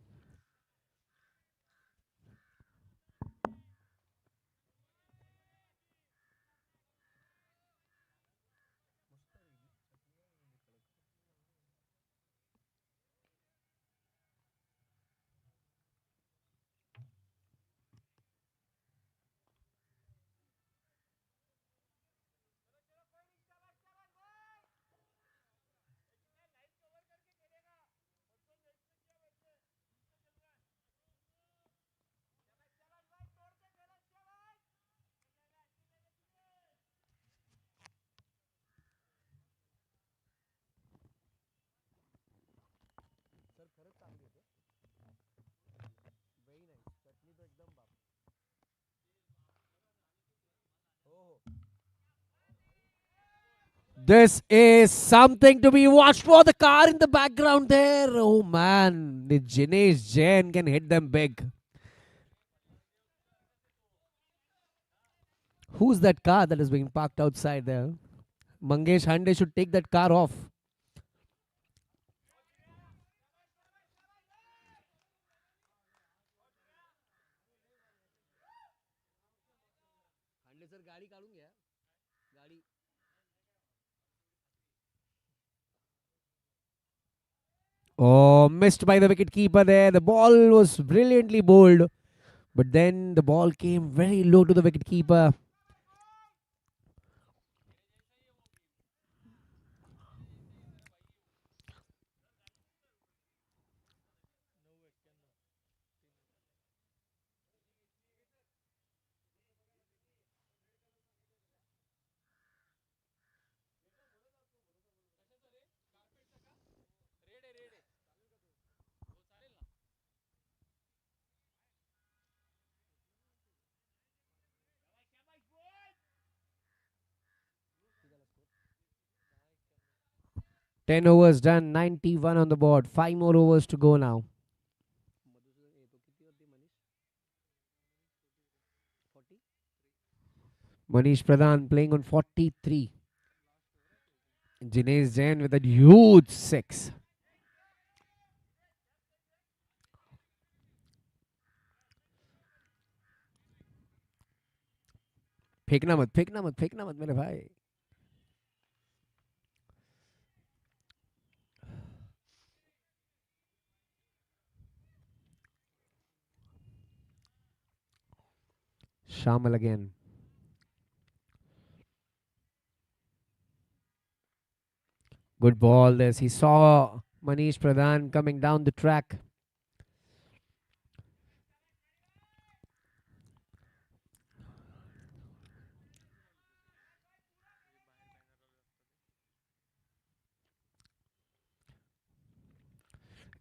Speaker 4: This is something to be watched for. The car in the background there. Oh man, the Jinesh Jain can hit them big. Who's that car that is being parked outside there? Mangesh Hande should take that car off. Oh, missed by the wicket keeper there. The ball was brilliantly bowled, but then the ball came very low to the wicket keeper. Ten overs done, 91 on the board. 5 more overs to go now. Manish Pradhan playing on 43. Jinesh Jain with a huge 6. फेंकना मत मेरे भाई. Shamal again. Good ball this. He saw Manish Pradhan coming down the track.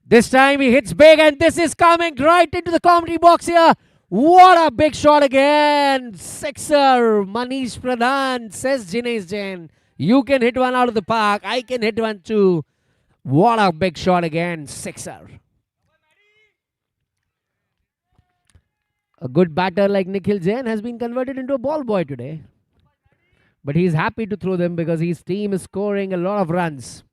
Speaker 4: This time he hits big, and this is coming right into the commentary box here. What a big shot again. Sixer. Manish Pradhan, says Jinesh Jain. You can hit one out of the park. I can hit one too. What a big shot again. Sixer. A good batter like Nikhil Jain has been converted into a ball boy today. But he's happy to throw them because his team is scoring a lot of runs.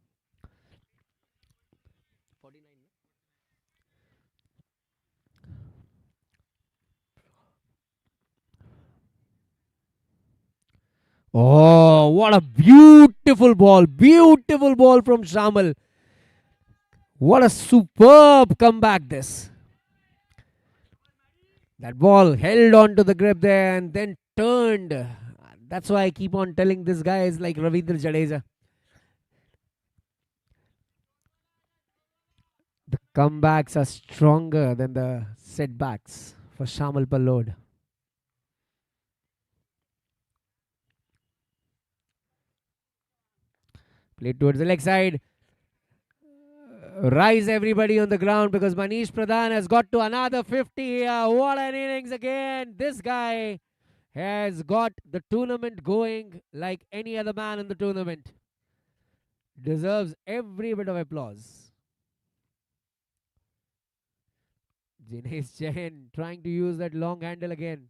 Speaker 4: Oh, what a beautiful ball. Beautiful ball from Shamal. What a superb comeback this. That ball held on to the grip there and then turned. That's why I keep on telling this guy is like Ravindra Jadeja. The comebacks are stronger than the setbacks for Shamal Pallod. Played towards the leg side. Rise everybody on the ground because Manish Pradhan has got to another 50 here. What an innings again. This guy has got the tournament going like any other man in the tournament. Deserves every bit of applause. Jinesh Jain trying to use that long handle again.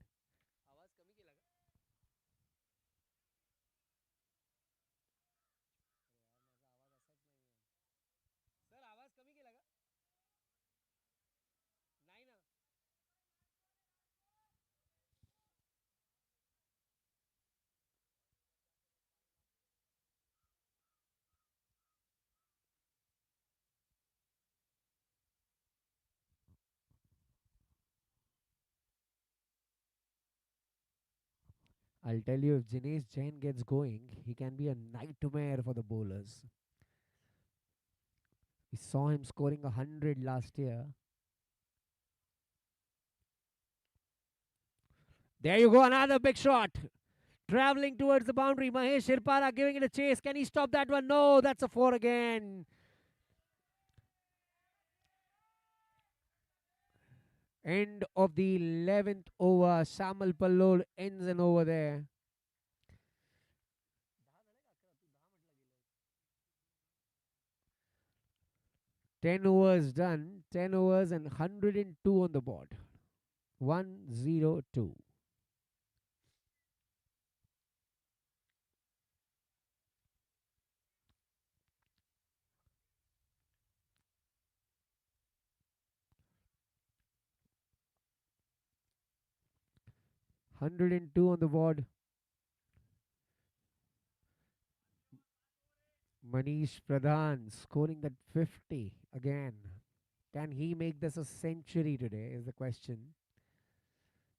Speaker 4: I'll tell you, if Jinesh Jain gets going, he can be a nightmare for the bowlers. We saw him scoring 100 last year. There you go, another big shot. Traveling towards the boundary. Mahesh Shirpara giving it a chase. Can he stop that one? No, that's a 4 again. End of the 11th over. Shamal Pallod ends an over there. Ten overs done. 10 overs and 102 on the board. 102. On the board. Manish Pradhan scoring that 50 again. Can he make this a century today is the question.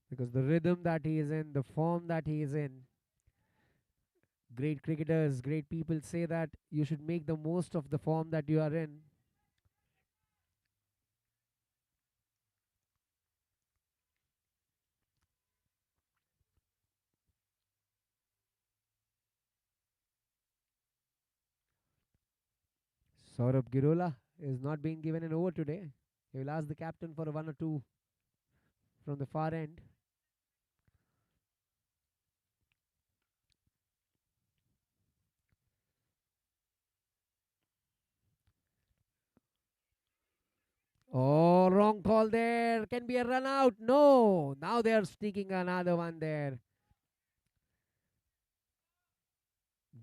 Speaker 4: Because the rhythm that he is in, the form that he is in, great cricketers, great people say that you should make the most of the form that you are in. Saurabh Girola is not being given an over today. He will ask the captain for a 1 or 2 from the far end. Oh, wrong call there. Can be a run out. No. Now they are sneaking another one there.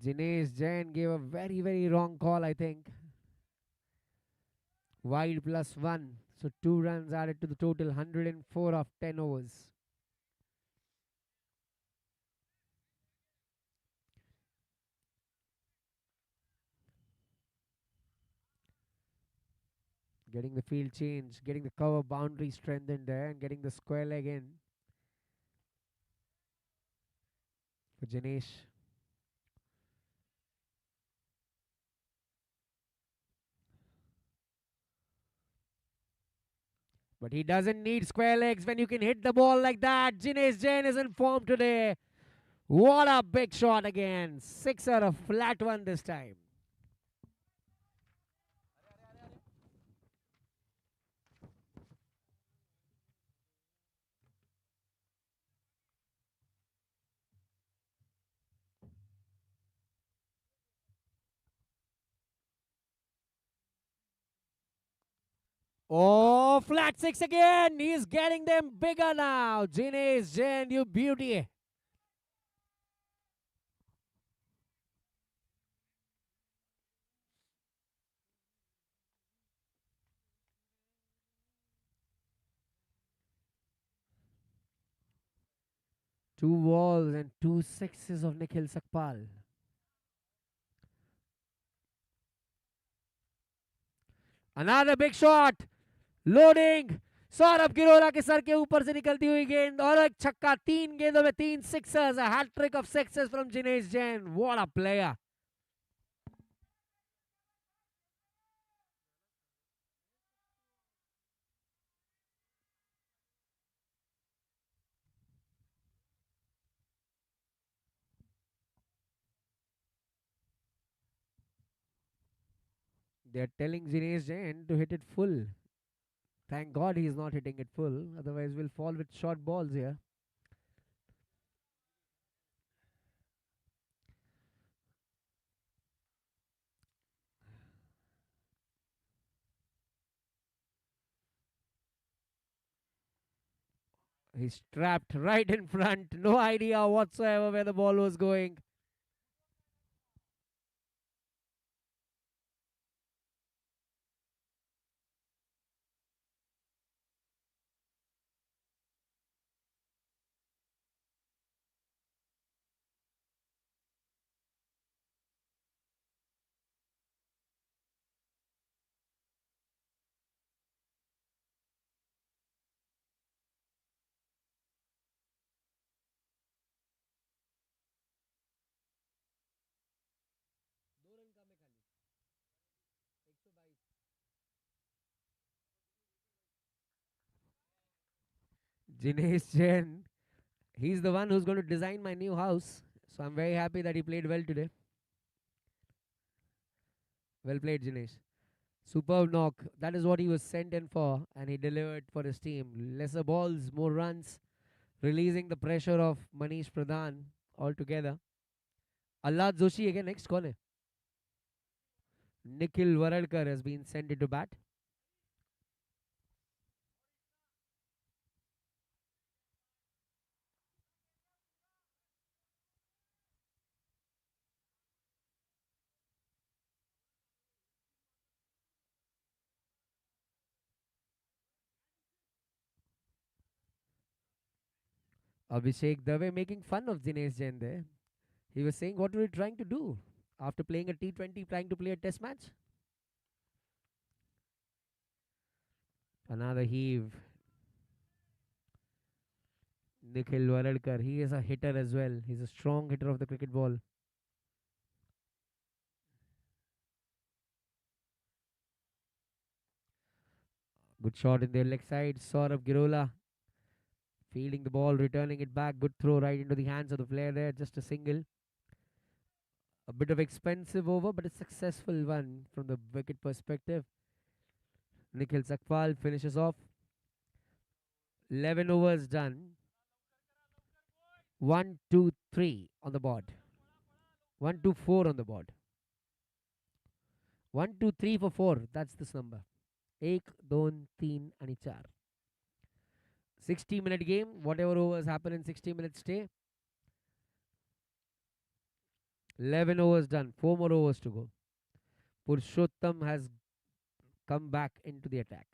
Speaker 4: Jinesh Jain gave a very, very wrong call, I think. Wide +1. So 2 runs added to the total. 104 of 10 overs. Getting the field change, getting the cover boundary strengthened there, and getting the square leg in for Jinesh. But he doesn't need square legs when you can hit the ball like that. Jinesh Jain is in form today. What a big shot again. Sixer, a flat one this time. Oh, for flat six again. He's getting them bigger now. Jinesh Jain, you beauty. Two balls and two sixes of Nikhil Sakpal. Another big shot. Loading Saurabh Girola के sir के ऊपर से निकलती हुई गेंद और एक छक्का. 3 गेंदों में 3 Sixers. A hat trick of sixes from Jinesh Jain. What a player. They're telling Jinesh Jain to hit it full. Thank God he's not hitting it full. Otherwise, we'll fall with short balls here. He's trapped right in front. No idea whatsoever where the ball was going. Jinesh Jain, he's the one who's going to design my new house. So I'm very happy that he played well today. Well played, Jinesh. Superb knock. That is what he was sent in for, and he delivered for his team. Lesser balls, more runs, releasing the pressure of Manish Pradhan altogether. Allah Joshi again next corner. Nikhil Varalkar has been sent into bat. Abhishek Dave making fun of Dinesh Jain there. He was saying, what are you trying to do? After playing a T20, trying to play a test match? Another heave. Nikhil Varalkar, he is a hitter as well. He's a strong hitter of the cricket ball. Good shot in the leg side. Saurabh Girola fielding the ball, returning it back. Good throw right into the hands of the player there. Just a single. A bit of expensive over, but a successful one from the wicket perspective. Nikhil Sakpal finishes off. 11 overs done. 1, 2, 3 on the board. 1, 2, 4 on the board. 1, 2, 3 for 4. That's this number. 1, 2, 3 and 4. 60-minute game. Whatever overs happen in 60 minutes stay. 11 overs done. 4 more overs to go. Purushottam has come back into the attack.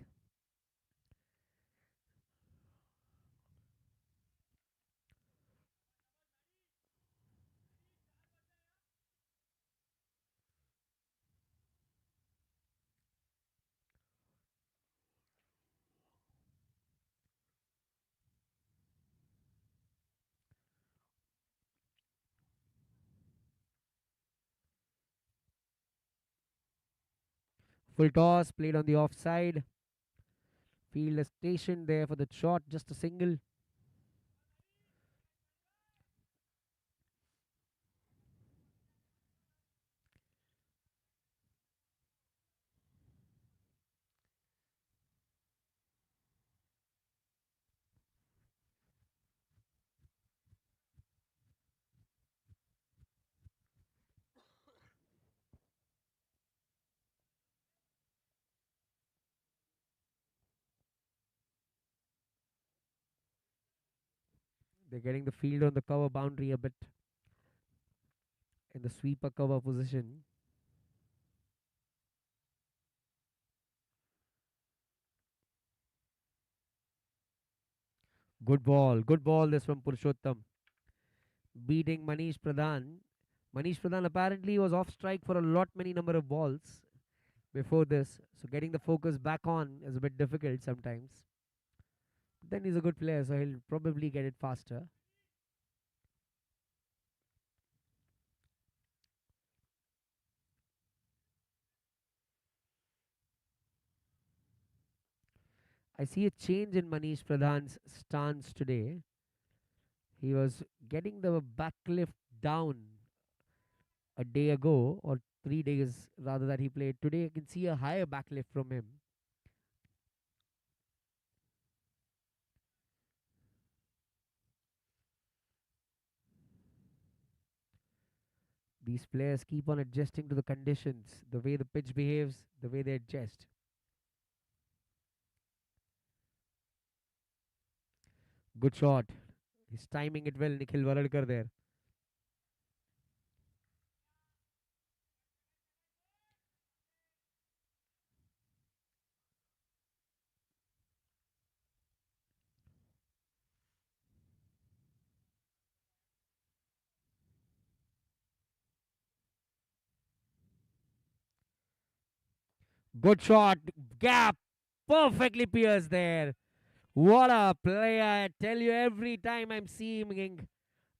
Speaker 4: Full toss played on the offside. Fielder stationed there for the shot. Just a single. They're getting the field on the cover boundary a bit in the sweeper cover position. Good ball. Good ball this from Purushottam. Beating Manish Pradhan. Manish Pradhan apparently was off strike for a lot many number of balls before this. So getting the focus back on is a bit difficult sometimes. But then he's a good player, so he'll probably get it faster. I see a change in Manish Pradhan's stance today. He was getting the back lift down a day ago, or 3 days rather, that he played. Today I can see a higher back lift from him. These players keep on adjusting to the conditions, the way the pitch behaves, the way they adjust. Good shot. He's timing it well, Nikhil Varadkar there. Good shot. Gap. Perfectly pierced there. What a player. I tell you, every time I'm seeing him,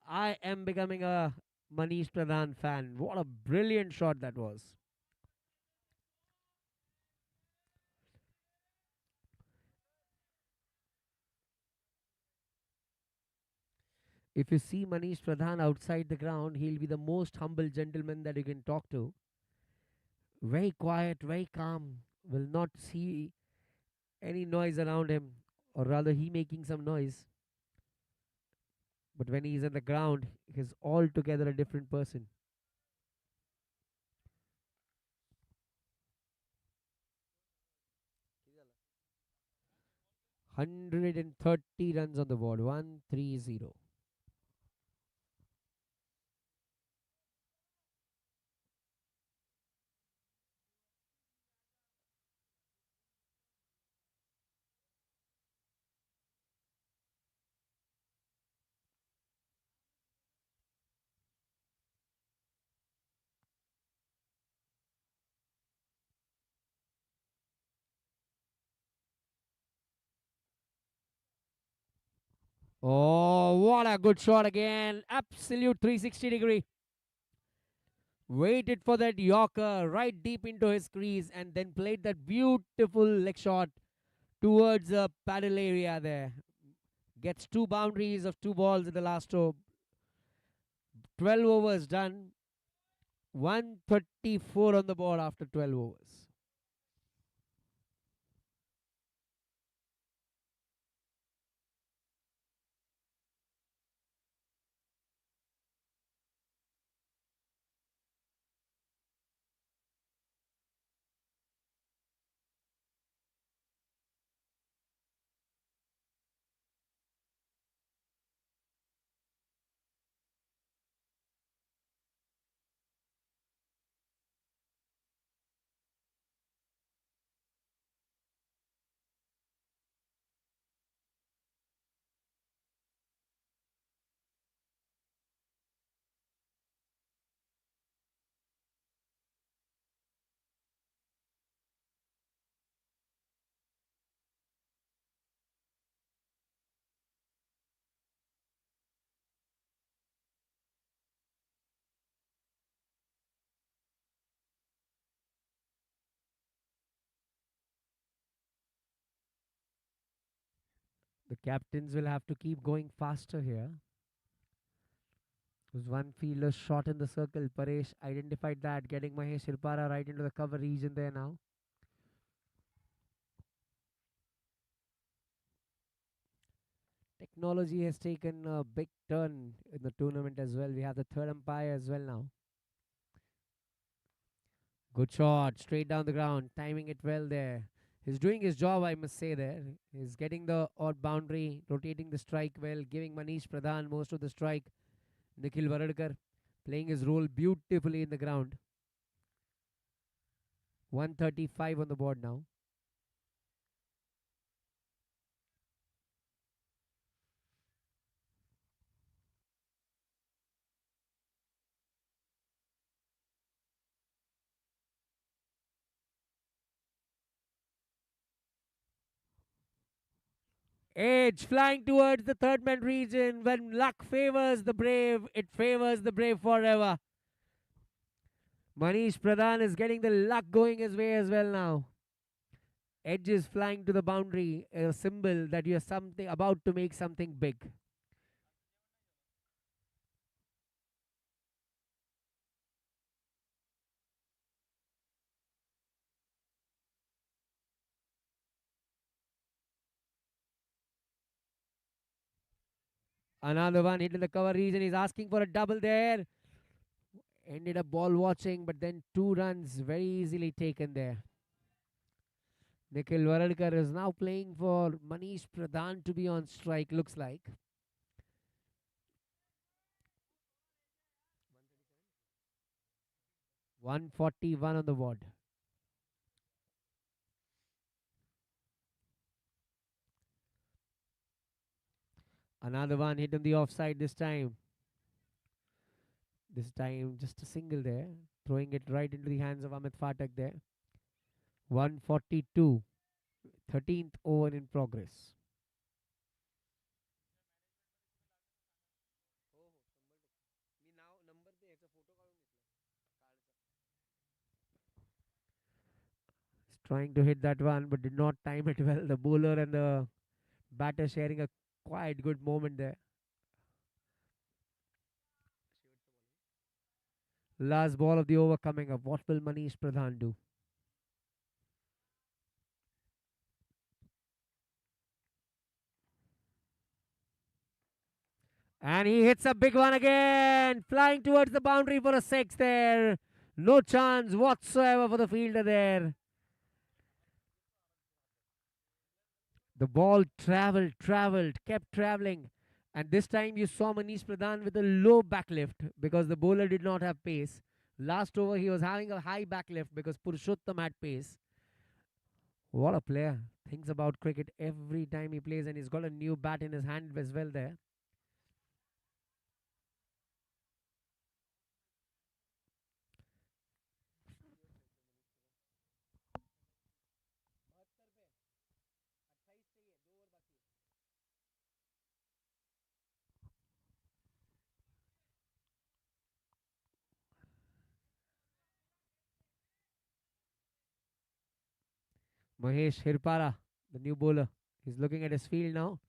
Speaker 4: I am becoming a Manish Pradhan fan. What a brilliant shot that was. If you see Manish Pradhan outside the ground, he'll be the most humble gentleman that you can talk to. Very quiet, very calm. Will not see any noise around him, or rather, he making some noise. But when he's on the ground, he's altogether a different person. 130 runs on the board. 130. Oh, what a good shot again. Absolute 360-degree. Waited for that Yorker right deep into his crease and then played that beautiful leg shot towards the paddle area there. Gets two boundaries of two balls in the last over. 12 overs done. 134 on the board after 12 overs. The captains will have to keep going faster here. There's one fielder shot in the circle. Paresh identified that, getting Mahesh Hirpara right into the cover region there now. Technology has taken a big turn in the tournament as well. We have the third umpire as well now. Good shot, straight down the ground, timing it well there. He's doing his job, I must say there. He's getting the odd boundary, rotating the strike well, giving Manish Pradhan most of the strike. Nikhil Varadkar playing his role beautifully in the ground. 135 on the board now. Edge flying towards the third man region. When luck favors the brave, it favors the brave forever. Manish Pradhan is getting the luck going his way as well now. Edge is flying to the boundary, a symbol that you are something about to make something big. Another one hit in the cover region. He's asking for a double there. Ended up ball watching, but then 2 runs very easily taken there. Nikhil Varadkar is now playing for Manish Pradhan to be on strike, looks like. .141 on the board. Another one hit on the offside this time. This time just a single there. Throwing it right into the hands of Amit Phatak there. 142. 13th over in progress. He's trying to hit that one but did not time it well. The bowler and the batter sharing a quite good moment there. Last ball of the over coming up. What will Manish Pradhan do? And he hits a big one again. Flying towards the boundary for a 6 there. No chance whatsoever for the fielder there. The ball travelled, kept travelling. And this time you saw Manish Pradhan with a low backlift because the bowler did not have pace. Last over he was having a high backlift because Purushottam had pace. What a player. Thinks about cricket every time he plays, and he's got a new bat in his hand as well there. Mahesh Hirpara, the new bowler. He's looking at his field now.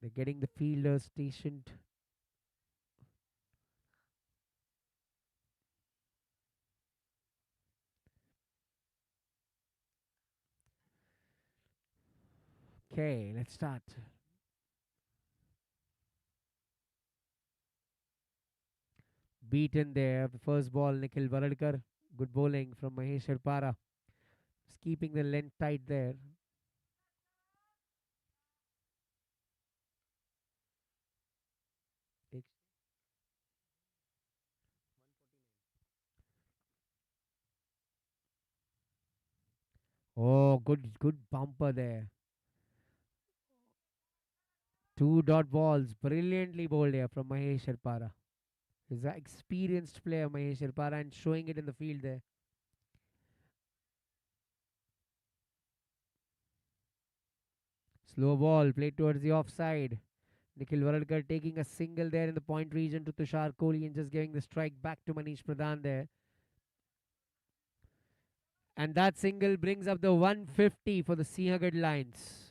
Speaker 4: They're getting the fielders stationed. Okay, let's start. Beaten there. The first ball, Nikhil Varadkar. Good bowling from Mahesh Hirpara. Just keeping the length tight there. Oh, good bumper there. 2 dot balls. Brilliantly bowled here from Mahesh Hirpara. He's an experienced player, Mahesh Hirpara, and showing it in the field there. Slow ball played towards the offside. Nikhil Varadkar taking a single there in the point region to Tushar Kohli and just giving the strike back to Manish Pradhan there. And that single brings up the 150 for the Sinhagad Lions.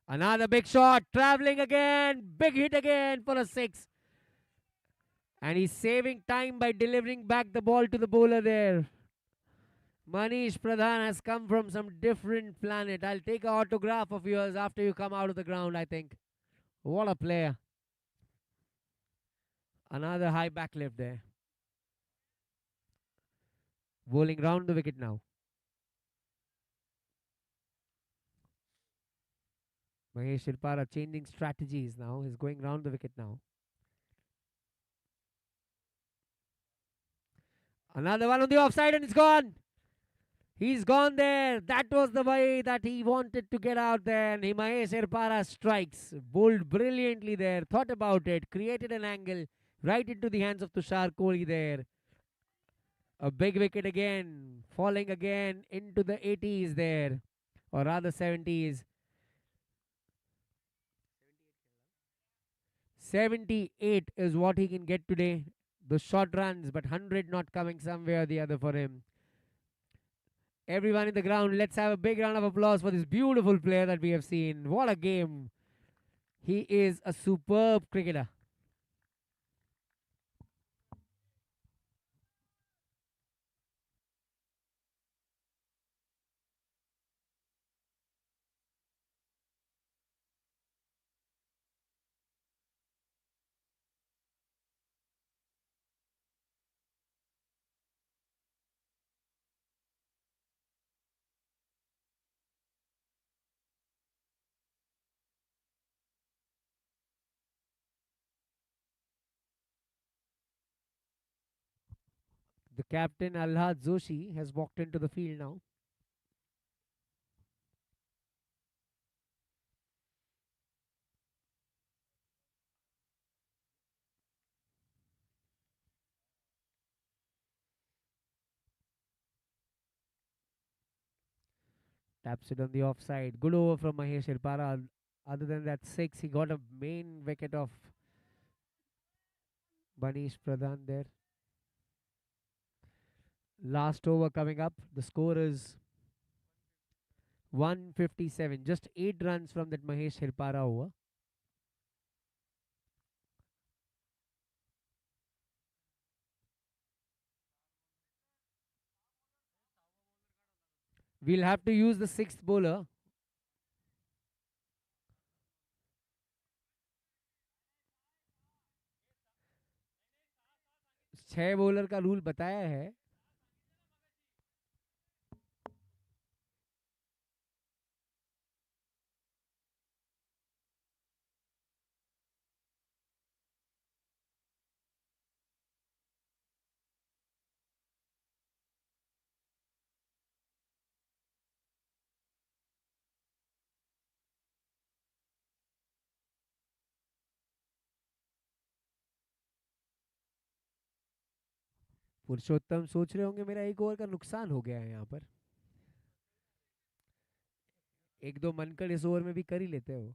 Speaker 4: Another big shot, traveling again, big hit again for a 6. And he's saving time by delivering back the ball to the bowler there. Manish Pradhan has come from some different planet. I'll take an autograph of yours after you come out of the ground, I think. What a player. Another high back lift there. Bowling round the wicket now. Mahesh Sirpara changing strategies now. He's going round the wicket now. Another one on the offside and it's gone. He's gone there. That was the way that he wanted to get out there. And Mahesh Sirpara strikes. Bowled brilliantly there. Thought about it. Created an angle right into the hands of Tushar Kohli there. A big wicket again. Falling again into the 80s there. Or rather 70s. 78 is what he can get today. The short runs, but 100 not coming somewhere or the other for him. Everyone in the ground, let's have a big round of applause for this beautiful player that we have seen. What a game. He is a superb cricketer. The captain, Alhad Joshi, has walked into the field now. Taps it on the offside. Good over from Mahesh Irpara. Other than that, six. He got a main wicket of Manish Pradhan there. Last over coming up. The score is 157. Just 8 runs from that Mahesh Hirpara over. We'll have to use the 6th bowler. छह bowler का rule बताया है. पुरुषोत्तम सोच रहे होंगे मेरा एक over का नुकसान हो गया है यहाँ पर. एक दो मनकड़ इस ओवर में भी कर ही लेते हो.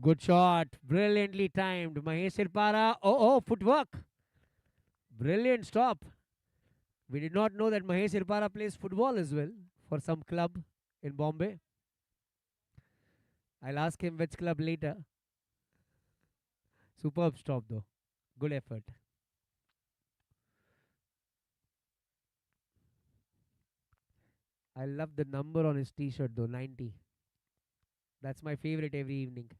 Speaker 4: Good shot. Brilliantly timed. Mahesh Sirpara. Oh, footwork. Brilliant stop. We did not know that Mahesh Sirpara plays football as well for some club in Bombay. I'll ask him which club later. Superb stop though. Good effort. I love the number on his t-shirt though, 90. That's my favorite every evening.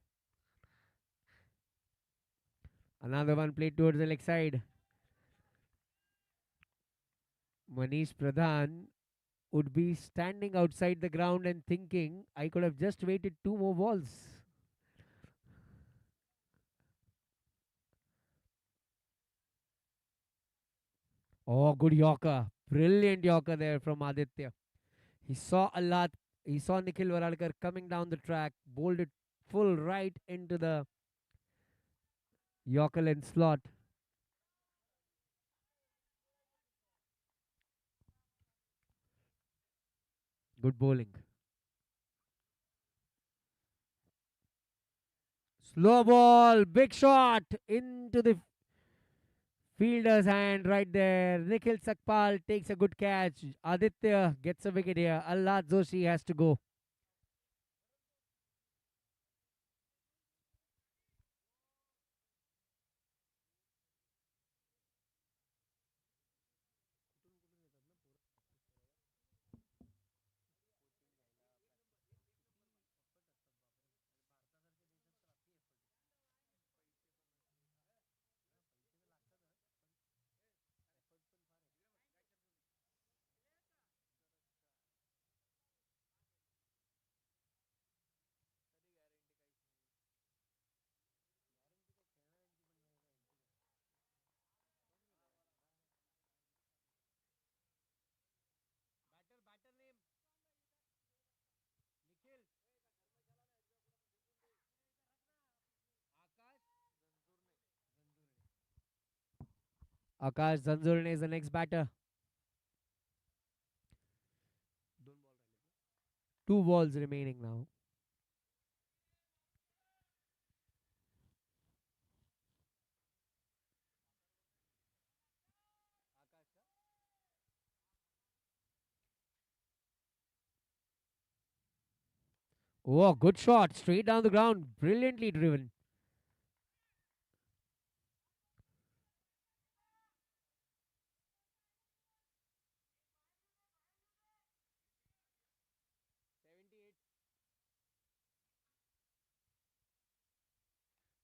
Speaker 4: Another one played towards the leg side. Manish Pradhan would be standing outside the ground and thinking, I could have just waited 2 more balls. Oh, good Yorker. Brilliant Yorker there from Aditya. He saw he saw Nikhil Varalkar coming down the track, bowled it full right into the Yorker length slot. Good bowling. Slow ball, big shot into the fielder's hand right there. Nikhil Sakpal takes a good catch. Aditya gets a wicket here. Allah Joshi has to go. Akash Zanzurne is the next batter. Two balls remaining now. Oh, good shot. Straight down the ground. Brilliantly driven.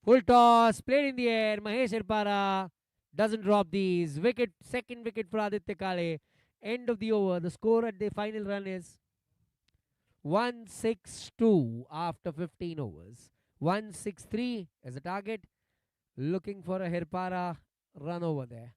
Speaker 4: Full toss. Played in the air. Mahesh Irpara doesn't drop these. Wicket. Second wicket for Aditya Kale. End of the over. The score at the final run is 162 after 15 overs. 163 as a target. Looking for a Hirpara run over there.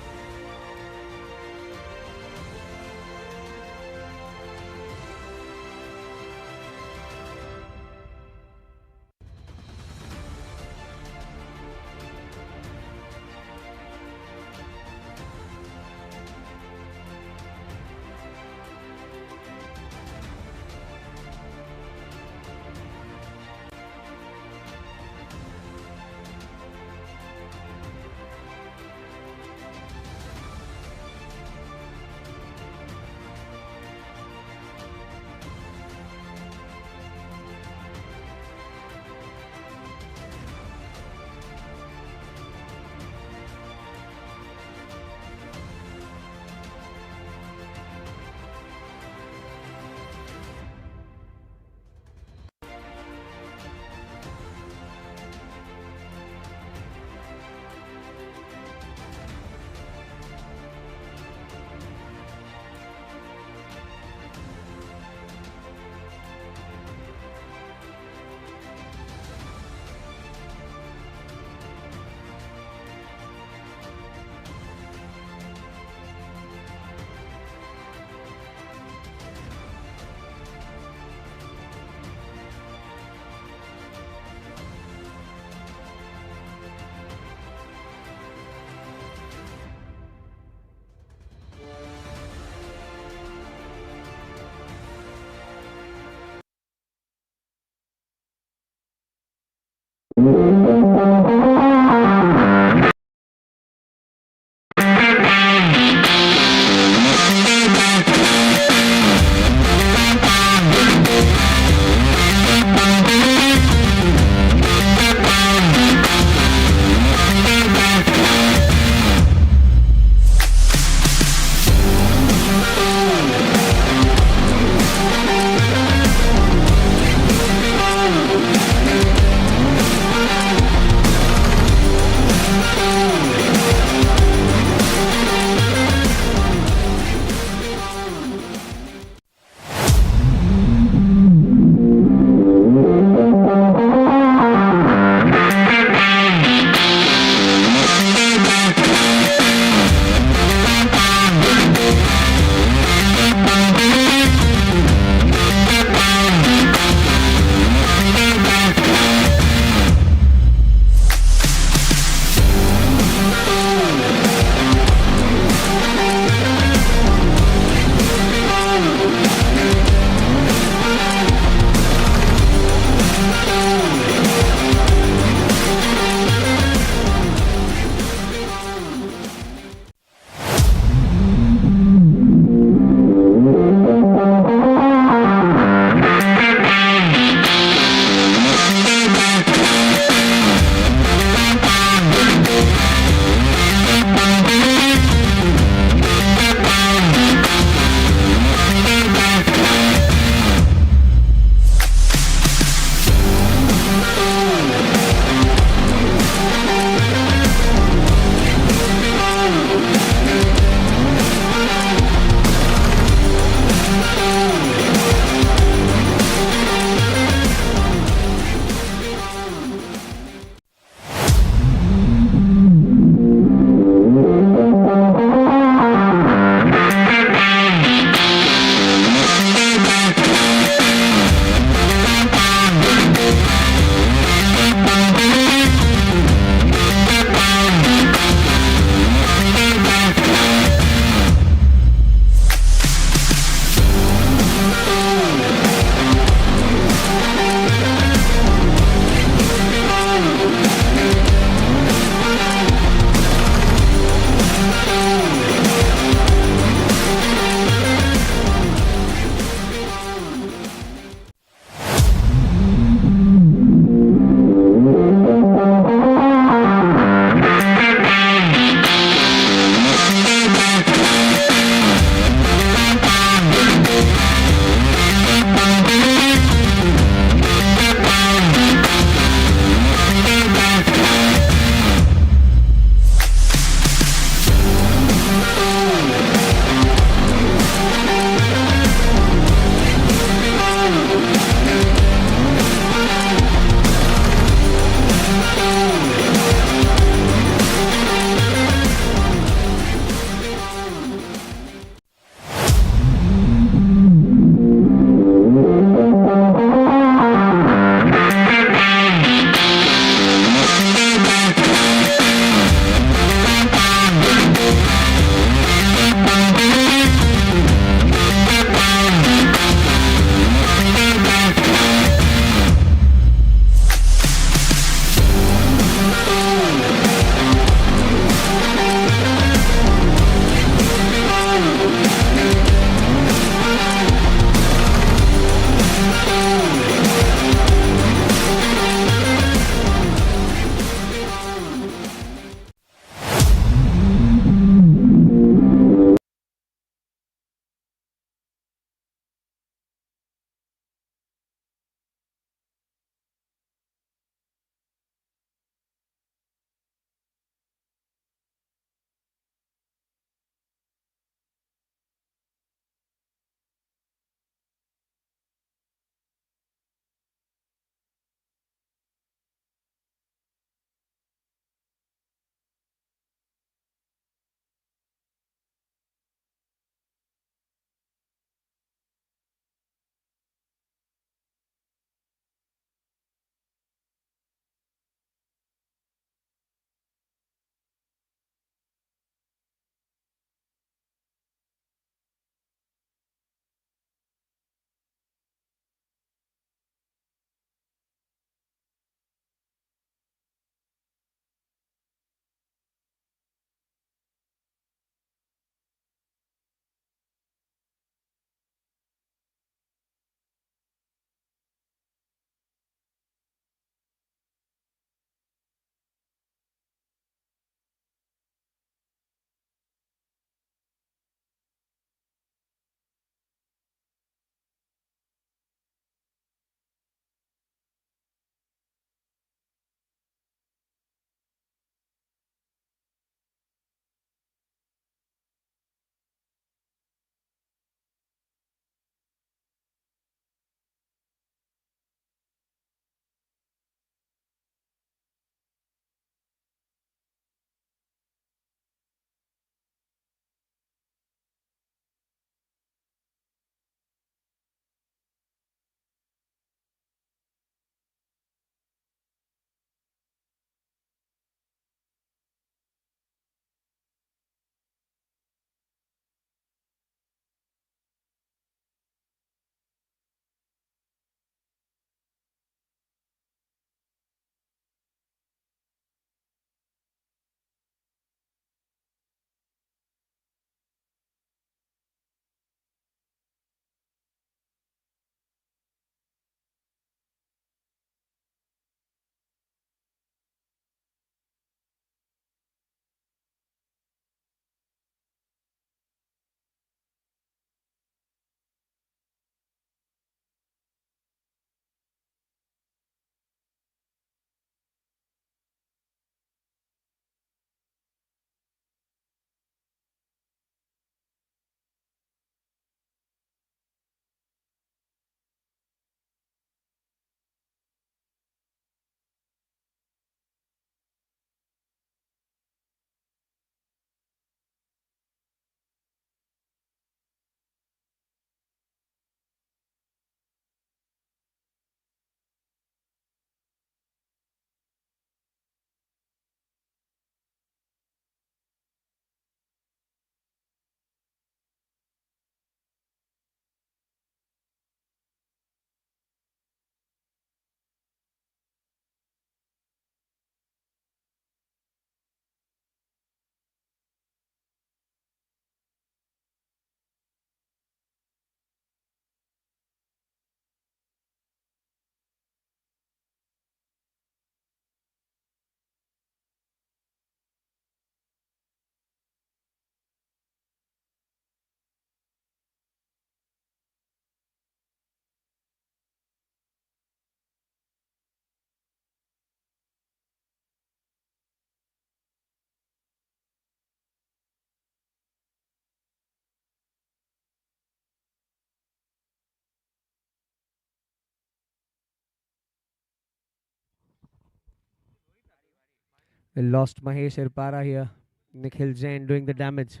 Speaker 4: They lost Mahesh Irpara here. Nikhil Jain doing the damage.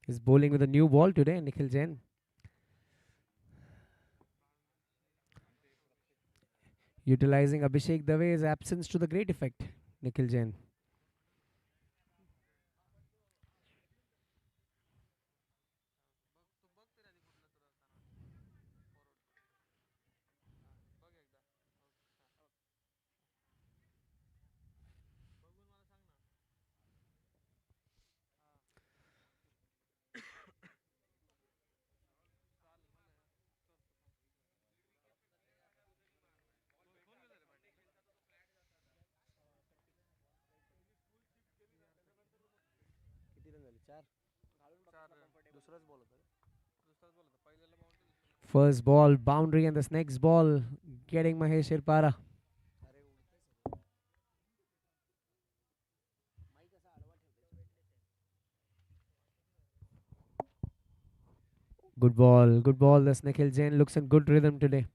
Speaker 4: He's bowling with a new ball today, Nikhil Jain. Utilizing Abhishek Dave's absence to the great effect, Nikhil Jain. First ball, boundary, and this next ball getting Mahesh Irpara. Good ball, good ball. This Nikhil Jain looks in good rhythm today.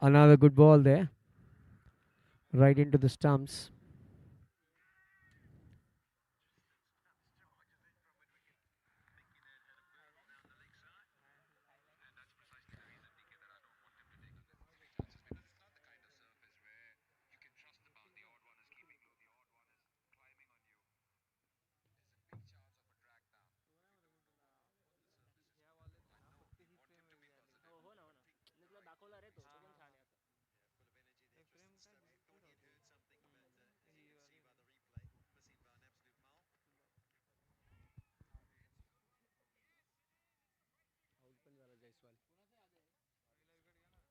Speaker 4: Another good ball there, right into the stumps.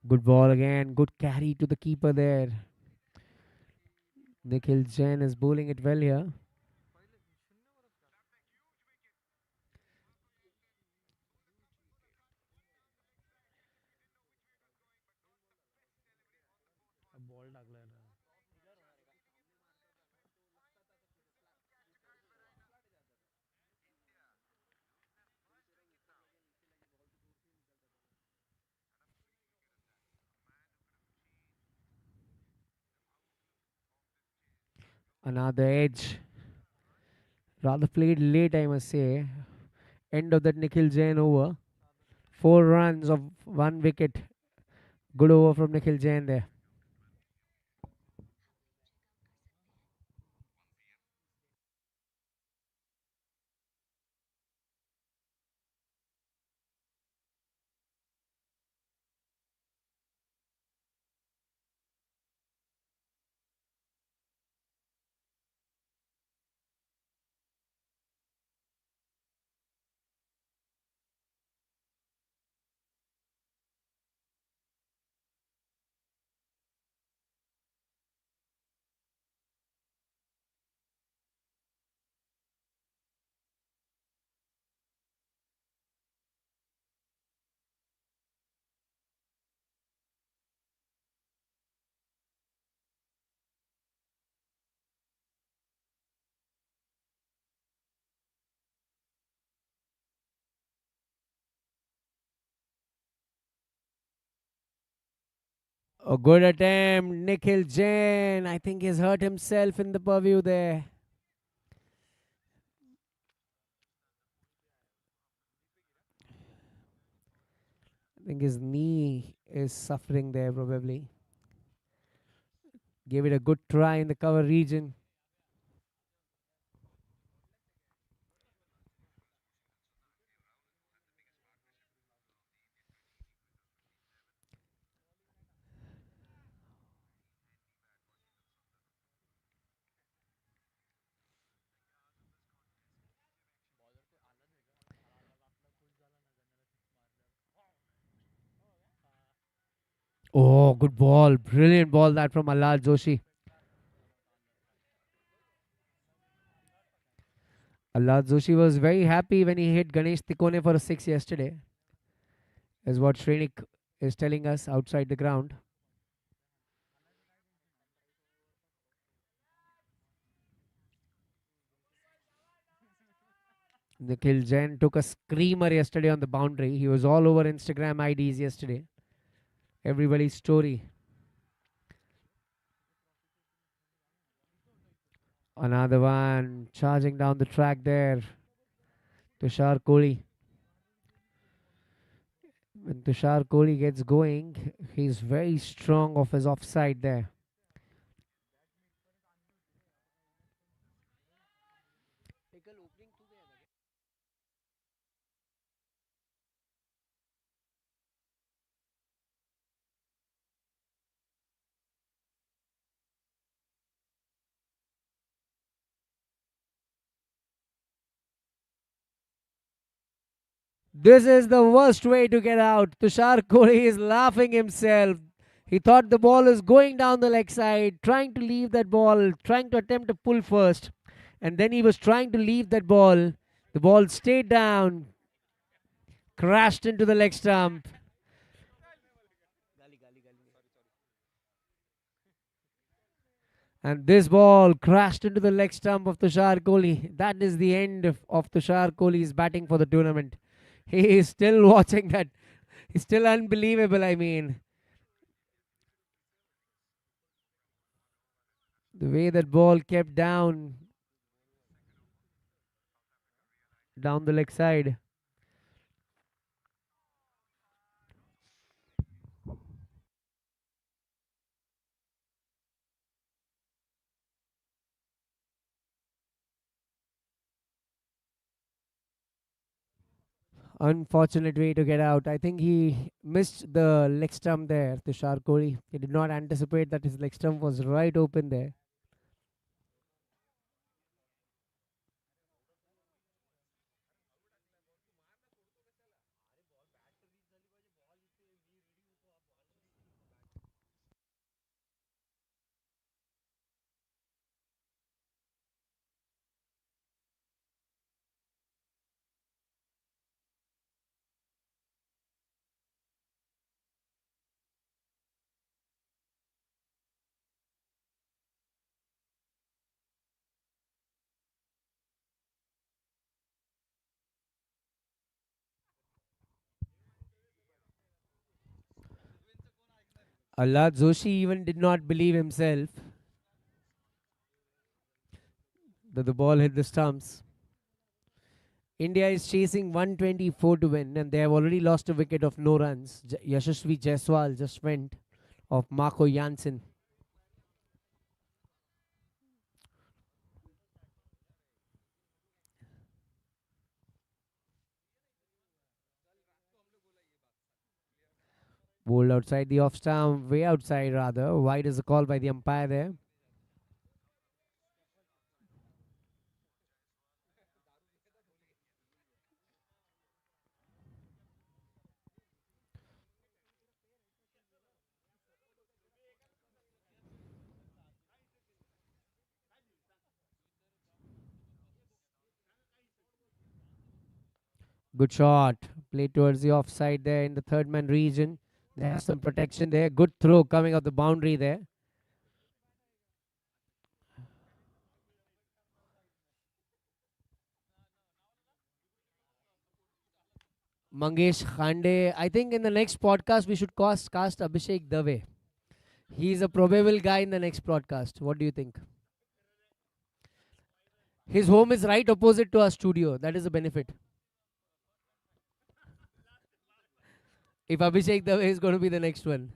Speaker 4: Good ball again. Good carry to the keeper there. Nikhil Jain is bowling it well here. Another edge. Rather played late, I must say. End of that Nikhil Jain over. 4 runs of 1 wicket. Good over from Nikhil Jain there. A good attempt. Nikhil Jain. I think he's hurt himself in the purview there. I think his knee is suffering there probably. Gave it a good try in the cover region. Oh, good ball. Brilliant ball that from Alad Joshi. Alad Joshi was very happy when he hit Ganesh Tikone for a 6 yesterday, is what Shrenik is telling us outside the ground. Nikhil Jain took a screamer yesterday on the boundary. He was all over Instagram IDs yesterday. Everybody's story. Another one charging down the track there. Tushar Kohli. When Tushar Kohli gets going, he's very strong off his offside there. This is the worst way to get out. Tushar Kohli is laughing himself. He thought the ball is going down the leg side, trying to leave that ball, trying to attempt to pull first. And then he was trying to leave that ball. The ball stayed down, crashed into the leg stump. And this ball crashed into the leg stump of Tushar Kohli. That is the end of Tushar Kohli's batting for the tournament. He is still watching that. It's still unbelievable, I mean. The way that ball kept down the leg side. Unfortunate way to get out. I think he missed the leg stump there, Tushar Kohli. He did not anticipate that his leg stump was right open there. Allah Joshi even did not believe himself that the ball hit the stumps. India is chasing 124 to win, and they have already lost a wicket of no runs. Yashasvi Jaiswal just went of Marco Janssen. Bowled outside the off stump, way outside rather. Wide is a call by the umpire there. Good shot. Played towards the offside there in the third man region. There's some protection there. Good throw coming off the boundary there. Mangesh Khande. I think in the next podcast we should cast Abhishek Dave. He's a probable guy in the next broadcast. What do you think? His home is right opposite to our studio. That is a benefit. If Abhishek Dave is going to be the next one.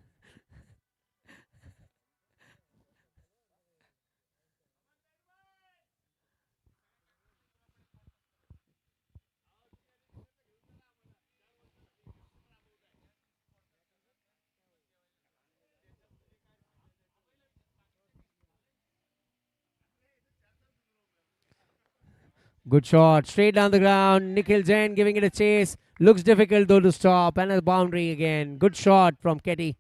Speaker 4: Good shot. Straight down the ground. Nikhil Jain giving it a chase. Looks difficult though to stop. And a boundary again. Good shot from Ketty.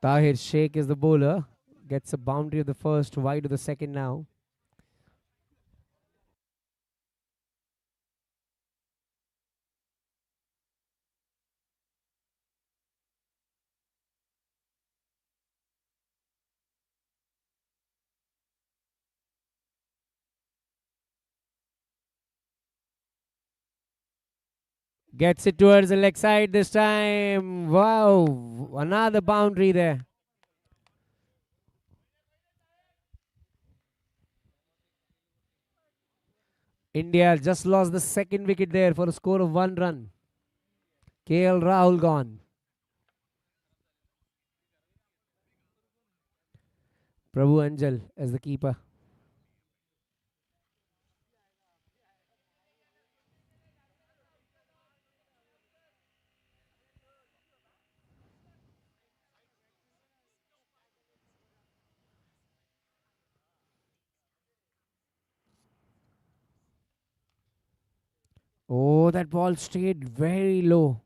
Speaker 4: Tahir Sheikh is the bowler. Gets a boundary of the first, wide of the second now. Gets it towards the leg side this time. Wow, another boundary there. India just lost the second wicket there for a score of 1 run. KL Rahul gone. Prabhu Anjal as the keeper. Oh, that ball stayed very low.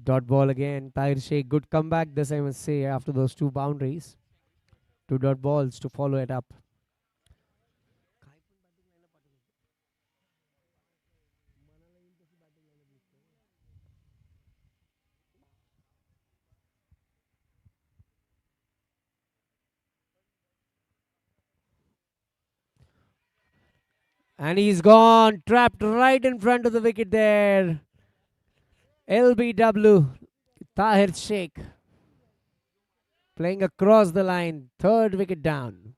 Speaker 4: Dot ball again. Tahir Sheikh, good comeback this, I must say, after those two boundaries. Two dot balls to follow it up. And he's gone. Trapped right in front of the wicket there. LBW. Tahir Sheikh. Playing across the line. Third wicket down.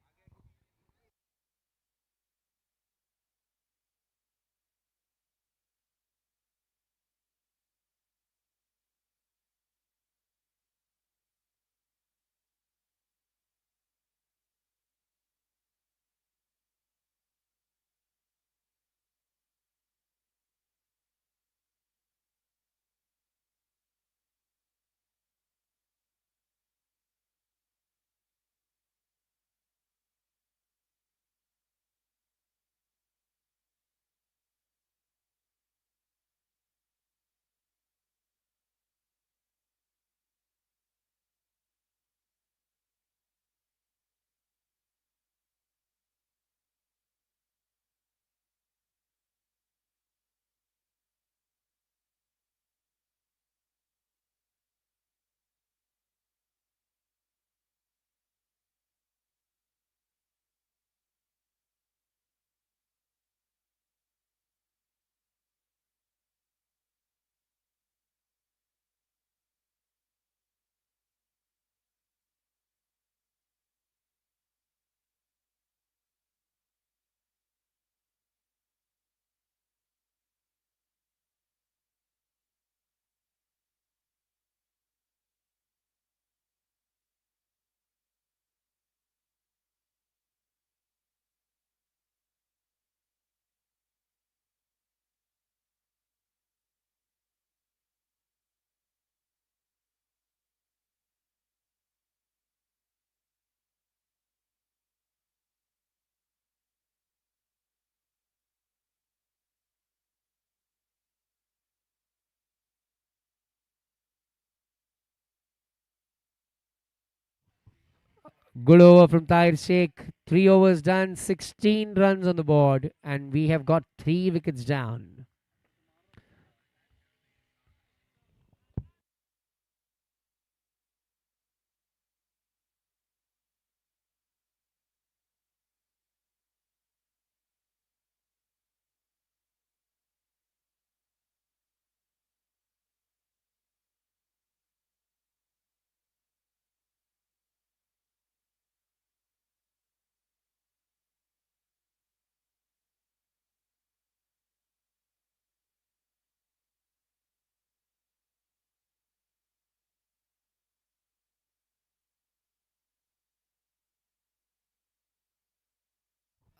Speaker 4: Good over from Tahir Sheikh. 3 overs done, 16 runs on the board, and we have got 3 wickets down.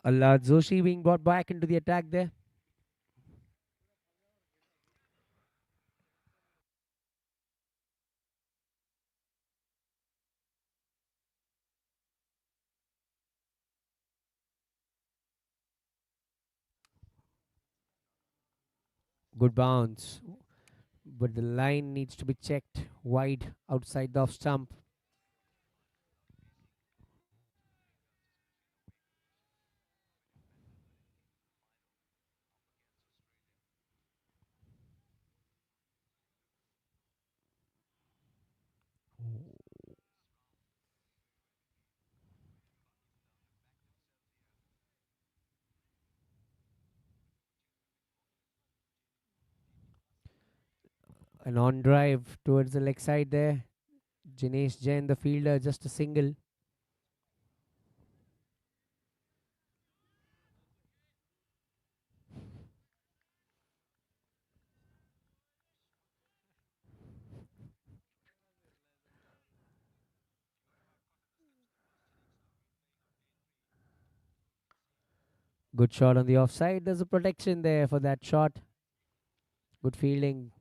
Speaker 4: Allah Joshi being brought back into the attack there. Good bounce. But the line needs to be checked wide outside the off stump. An on drive towards the leg side there. Jinesh Jain, the fielder, just a single. Good shot on the offside. There's a protection there for that shot. Good fielding.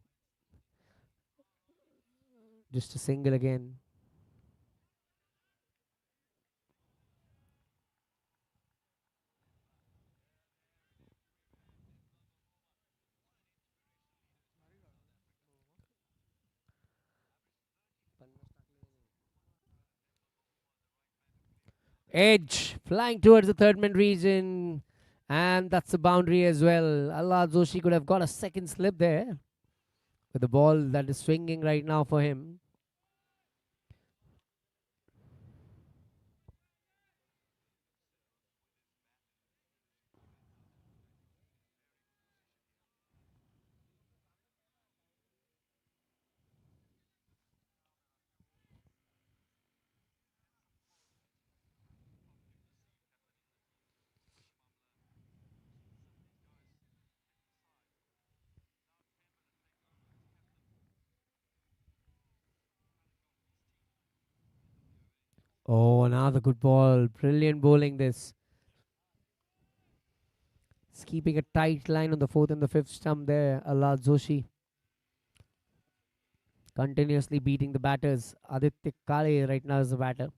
Speaker 4: Just a single again. Edge flying towards the third man region. And that's a boundary as well. Allah Joshi could have got a second slip there with the ball that is swinging right now for him. Oh, another good ball. Brilliant bowling this. He's keeping a tight line on the fourth and the fifth stump there. Allah Joshi continuously beating the batters. Aditya Kale right now is the batter.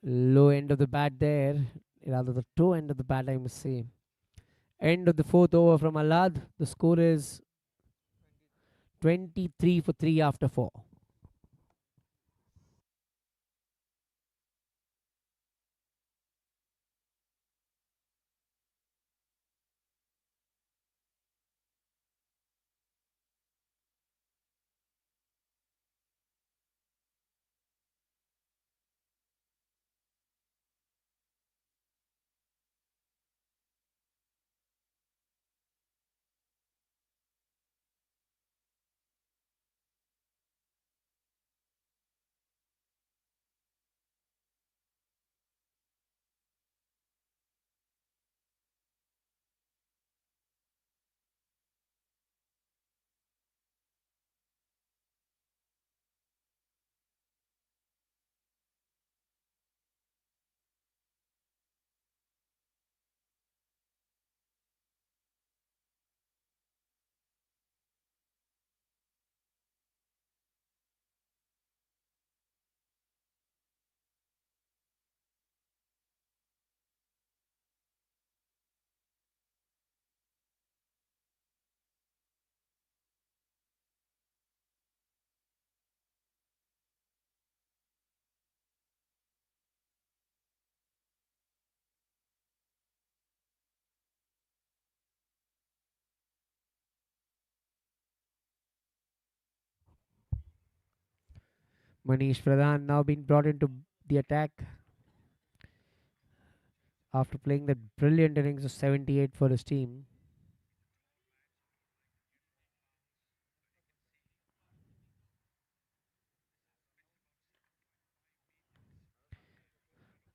Speaker 4: Low end of the bat there. Rather the toe end of the bat, I must say. End of the fourth over from Alad. The score is 23 for 3 after 4. Manish Pradhan now being brought into the attack after playing that brilliant innings of 78 for his team.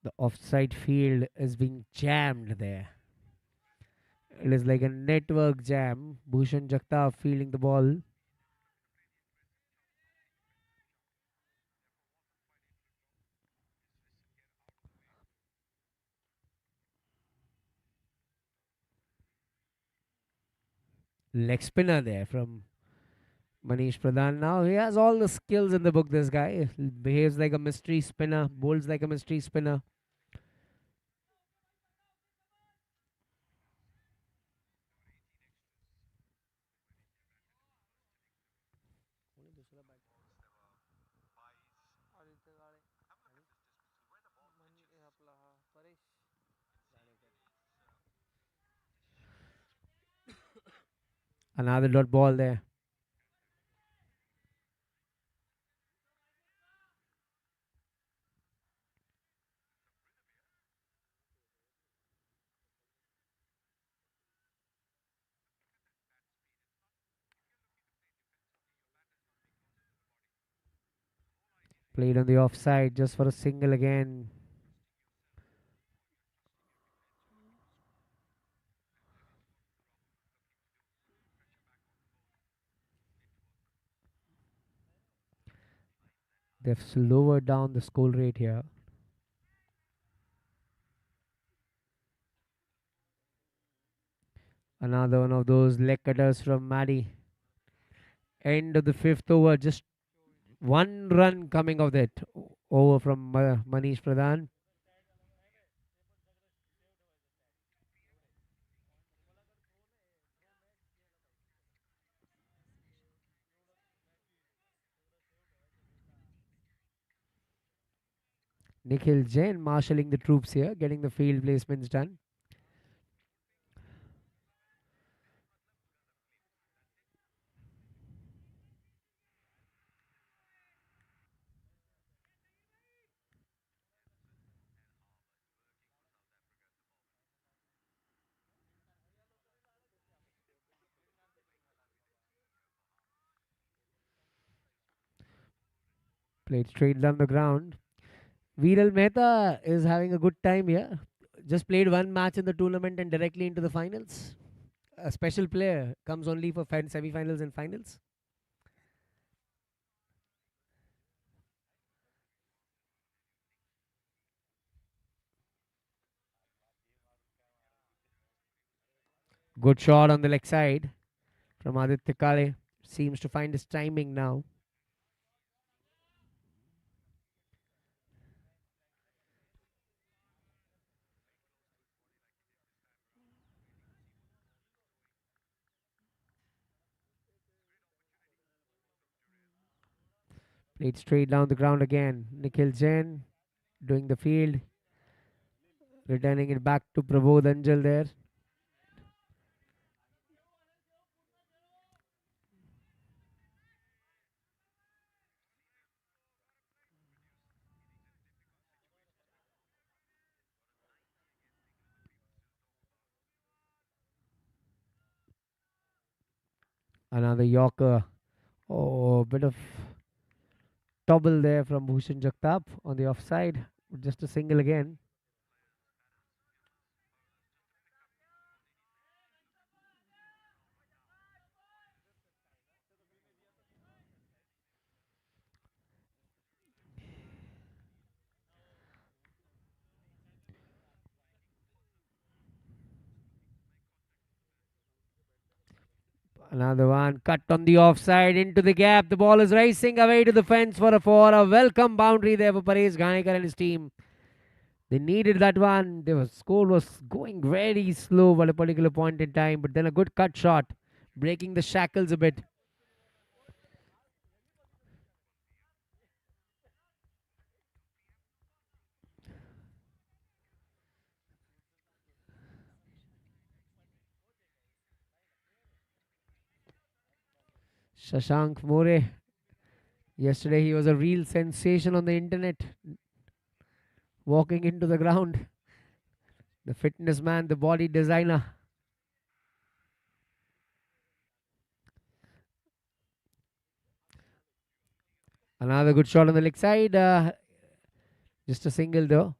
Speaker 4: The offside field is being jammed there. It is like a network jam. Bhushan Jagtap fielding the ball. Leg spinner there from Manish Pradhan. Now he has all the skills in the book, this guy. He behaves like a mystery spinner, bowls like a mystery spinner. Another dot ball there. Played on the offside just for a single again. They've lowered down the score rate here. Another one of those leg cutters from Maddie. End of the fifth over. Just one run coming of that over from Manish Pradhan. Nikhil Jain marshalling the troops here, getting the field placements done. Played straight down the ground. Viral Mehta is having a good time here. Just played one match in the tournament and directly into the finals. A special player comes only for semi-finals and finals. Good shot on the leg side from Aditya Kale. Seems to find his timing now. Played straight down the ground again. Nikhil Jain doing the field. Returning it back to Prabodh Anjal there. Another Yorker. Oh, a bit of tobble there from Bhushan Jagtap on the offside. Just a single again. Another one cut on the offside into the gap. The ball is racing away to the fence for a welcome boundary there for Paresh Ganekar and his team. They needed that one. The score was going very slow at a particular point in time, but then a good cut shot, breaking the shackles a bit. Shashank More. Yesterday he was a real sensation on the internet. Walking into the ground. The fitness man, the body designer. Another good shot on the leg side. Just a single though.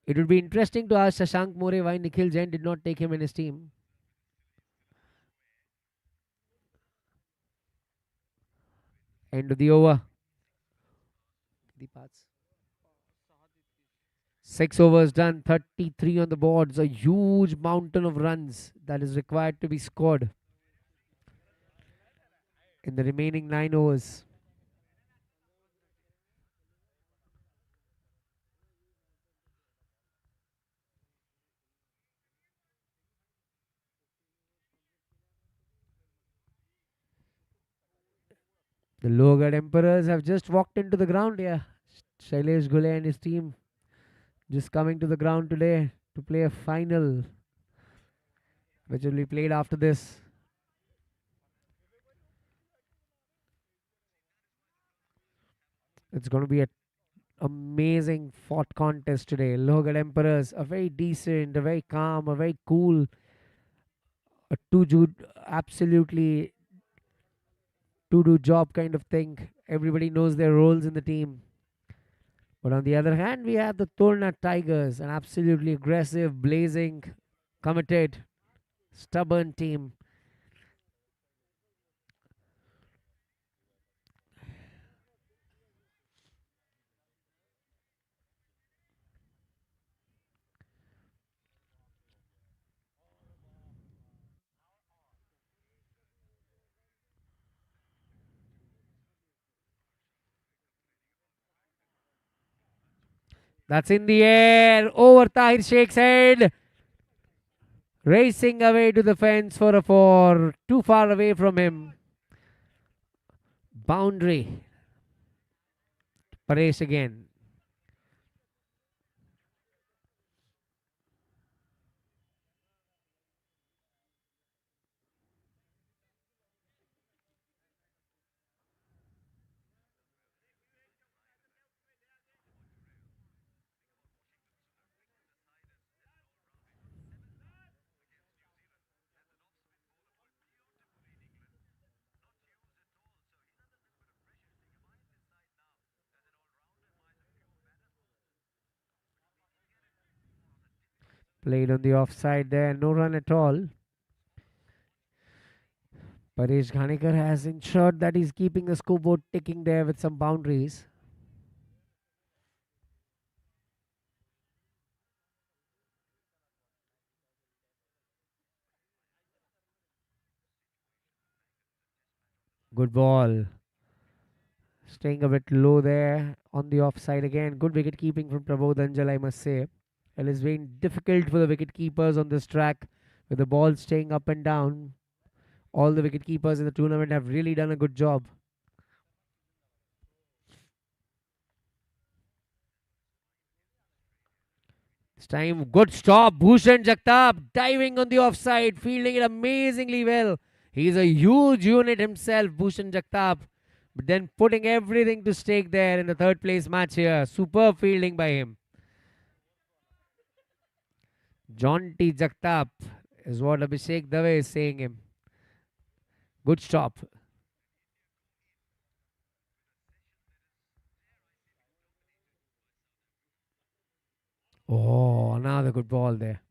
Speaker 4: It would be interesting to ask Shashank More why Nikhil Jain did not take him in his team. End of the over. 6 overs done, 33 on the boards. A huge mountain of runs that is required to be scored in the remaining 9 overs. The Logan Emperors have just walked into the ground here. Shailesh Gule and his team just coming to the ground today to play a final, which will be played after this. It's going to be an amazing fought contest today. Logan Emperors, a very decent, a very calm, a very cool, a absolutely to do job kind of thing. Everybody knows their roles in the team. But on the other hand, we have the Tolna Tigers, an absolutely aggressive, blazing, committed, stubborn team. That's in the air. Over Tahir Sheikh's head. Racing away to the fence for a four. Too far away from him. Boundary. Paresh again. Played on the offside there. No run at all. Paresh Ghanekar has ensured that he's keeping the scoreboard ticking there with some boundaries. Good ball. Staying a bit low there on the offside again. Good wicket keeping from Prabodh Anjal, I must say. It has been difficult for the wicket keepers on this track with the ball staying up and down. All the wicket keepers in the tournament have really done a good job. This time, good stop. Bhushan Jagtap diving on the offside, fielding it amazingly well. He's a huge unit himself, Bhushan Jagtap. But then putting everything to stake there in the third place match here. Superb fielding by him. John T. Jagtap is what Abhishek Dave is saying him. Good stop. Oh, another good ball there.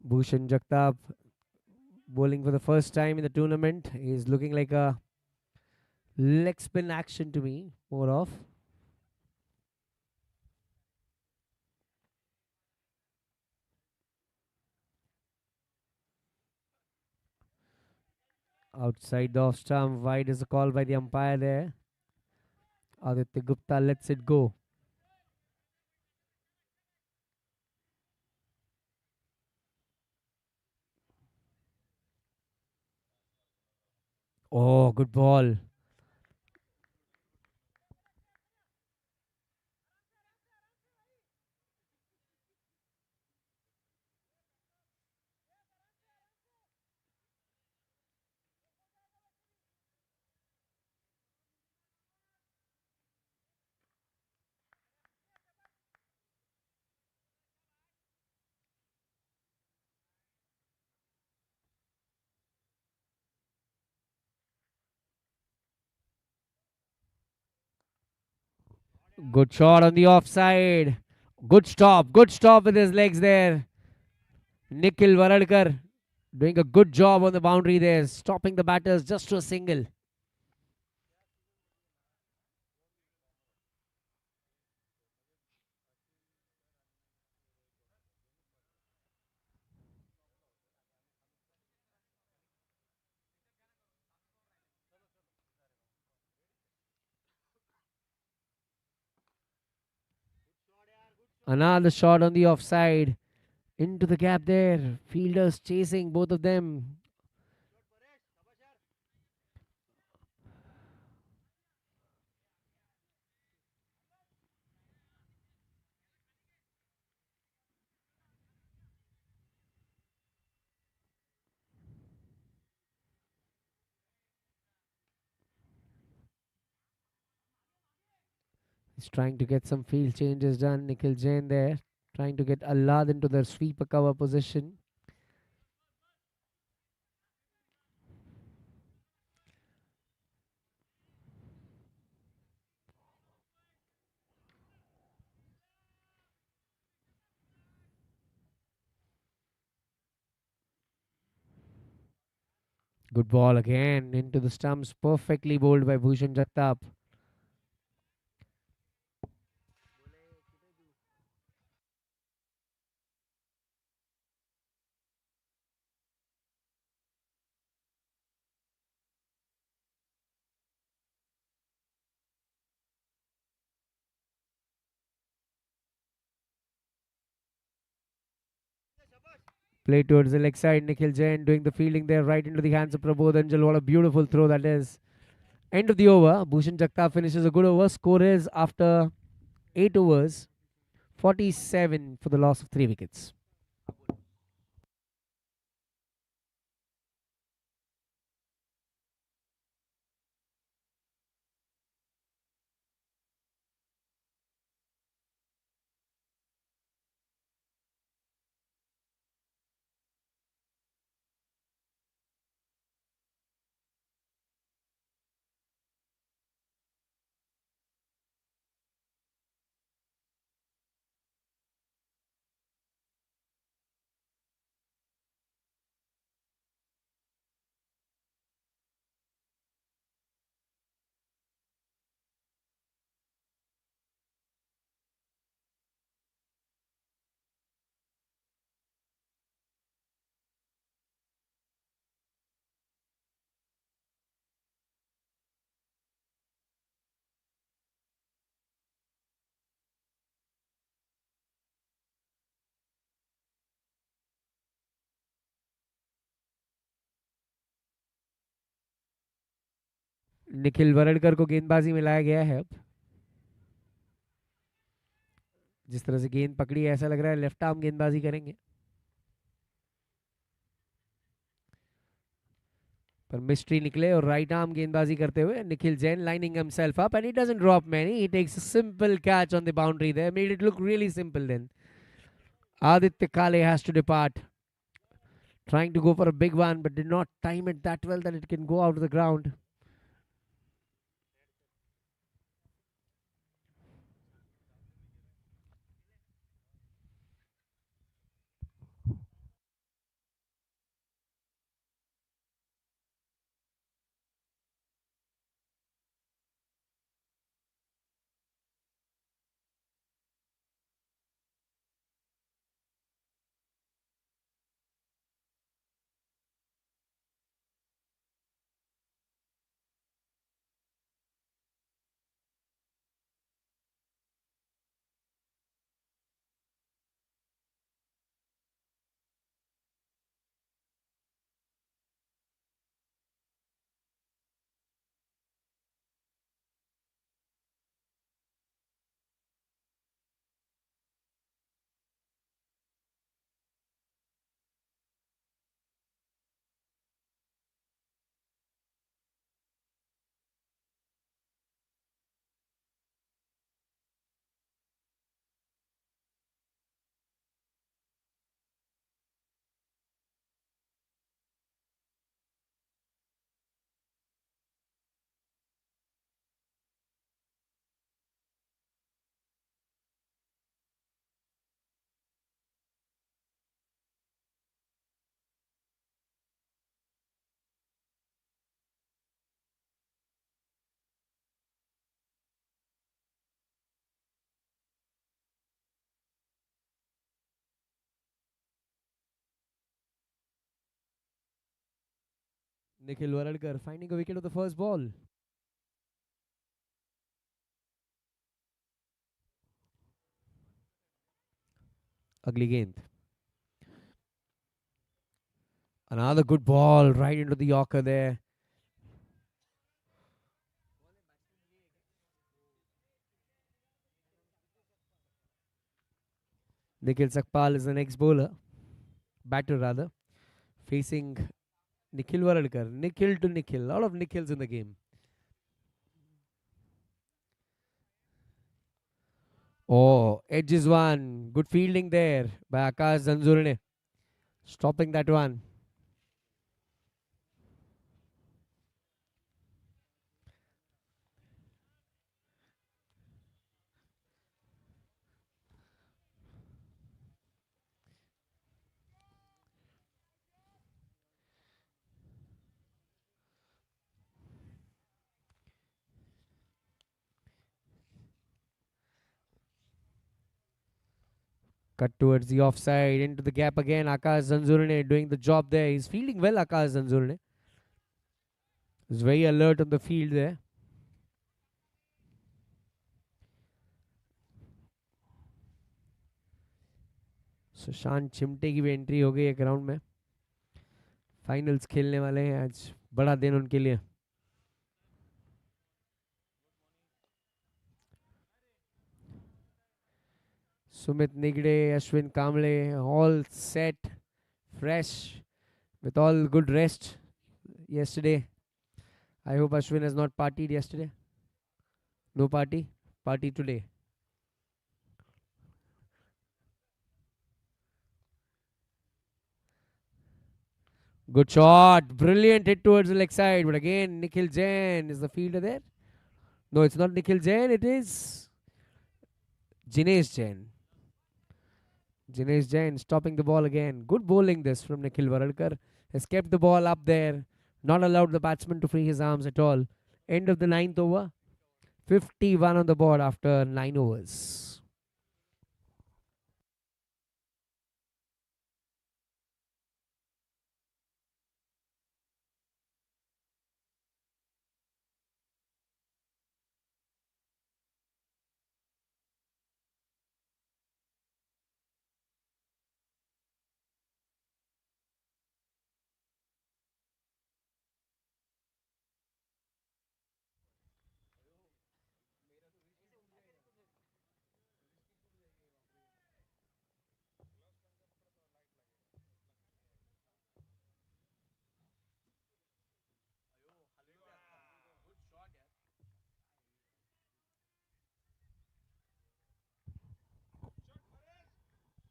Speaker 4: Bhushan Jagtap bowling for the first time in the tournament. He's looking like a leg spin action to me, more of. Outside the off stump, wide is a call by the umpire there. Aditya Gupta lets it go. Oh, good ball. Good shot on the offside. Good stop. Good stop with his legs there. Nikhil Varadkar doing a good job on the boundary there, stopping the batters just to a single. Another shot on the offside. Into the gap there. Fielders chasing both of them. He's trying to get some field changes done. Nikhil Jain there. Trying to get Allad into the sweeper cover position. Good ball again into the stumps. Perfectly bowled by Bhushan Jagtap. Play towards the leg side. Nikhil Jain doing the fielding there right into the hands of Prabodh Anjal. What a beautiful throw that is. End of the over. Bhushan Jagtap finishes a good over. Score is after 8 overs, 47 for the loss of 3 wickets. Nikhil वरड़कर को गेंदबाजी में लाया गया है अब. जिस तरह से गेंद पकड़ी है ऐसा लग रहा है लेफ्ट आर्म गेंदबाजी करेंगे. पर मिस्ट्री निकले और राइट आर्म गेंदबाजी करते हुए Nikhil Jain lining himself up and he doesn't drop many. He takes a simple catch on the boundary there, made it look really simple. Then Aditya Kale has to depart, trying to go for a big one but did not time it that well that it can go out of the ground. Nikhil Varadkar finding a wicket of the first ball. Ugly गेंद. Another good ball right into the Yorker there. Nikhil Sakpal is the next bowler. Batter rather. Facing Nikhil Varadkar. Nikhil to Nikhil. A lot of Nikhils in the game. Oh, edges one. Good fielding there by Akash Zanzurne. Stopping that one. Cut towards the offside, into the gap again. Akash Zanzurne doing the job there. He's fielding well, Akash Zanzurne. He's very alert on the field there. Sushant चिमटे की भी entry हो गई है ground में. Finals खेलने वाले हैं आज. बड़ा दिन उनके लिए. Sumit Nigde, Ashwin Kamble, all set, fresh, with all good rest yesterday. I hope Ashwin has not partied yesterday. No party? Party today. Good shot. Brilliant hit towards the leg side. But again, Nikhil Jain is the fielder there. No, it's not Nikhil Jain. It is Jinesh Jain. Jinesh Jain stopping the ball again. Good bowling this from Nikhil Varadkar. Has kept the ball up there. Not allowed the batsman to free his arms at all. End of the 9th over. 51 on the board after 9 overs.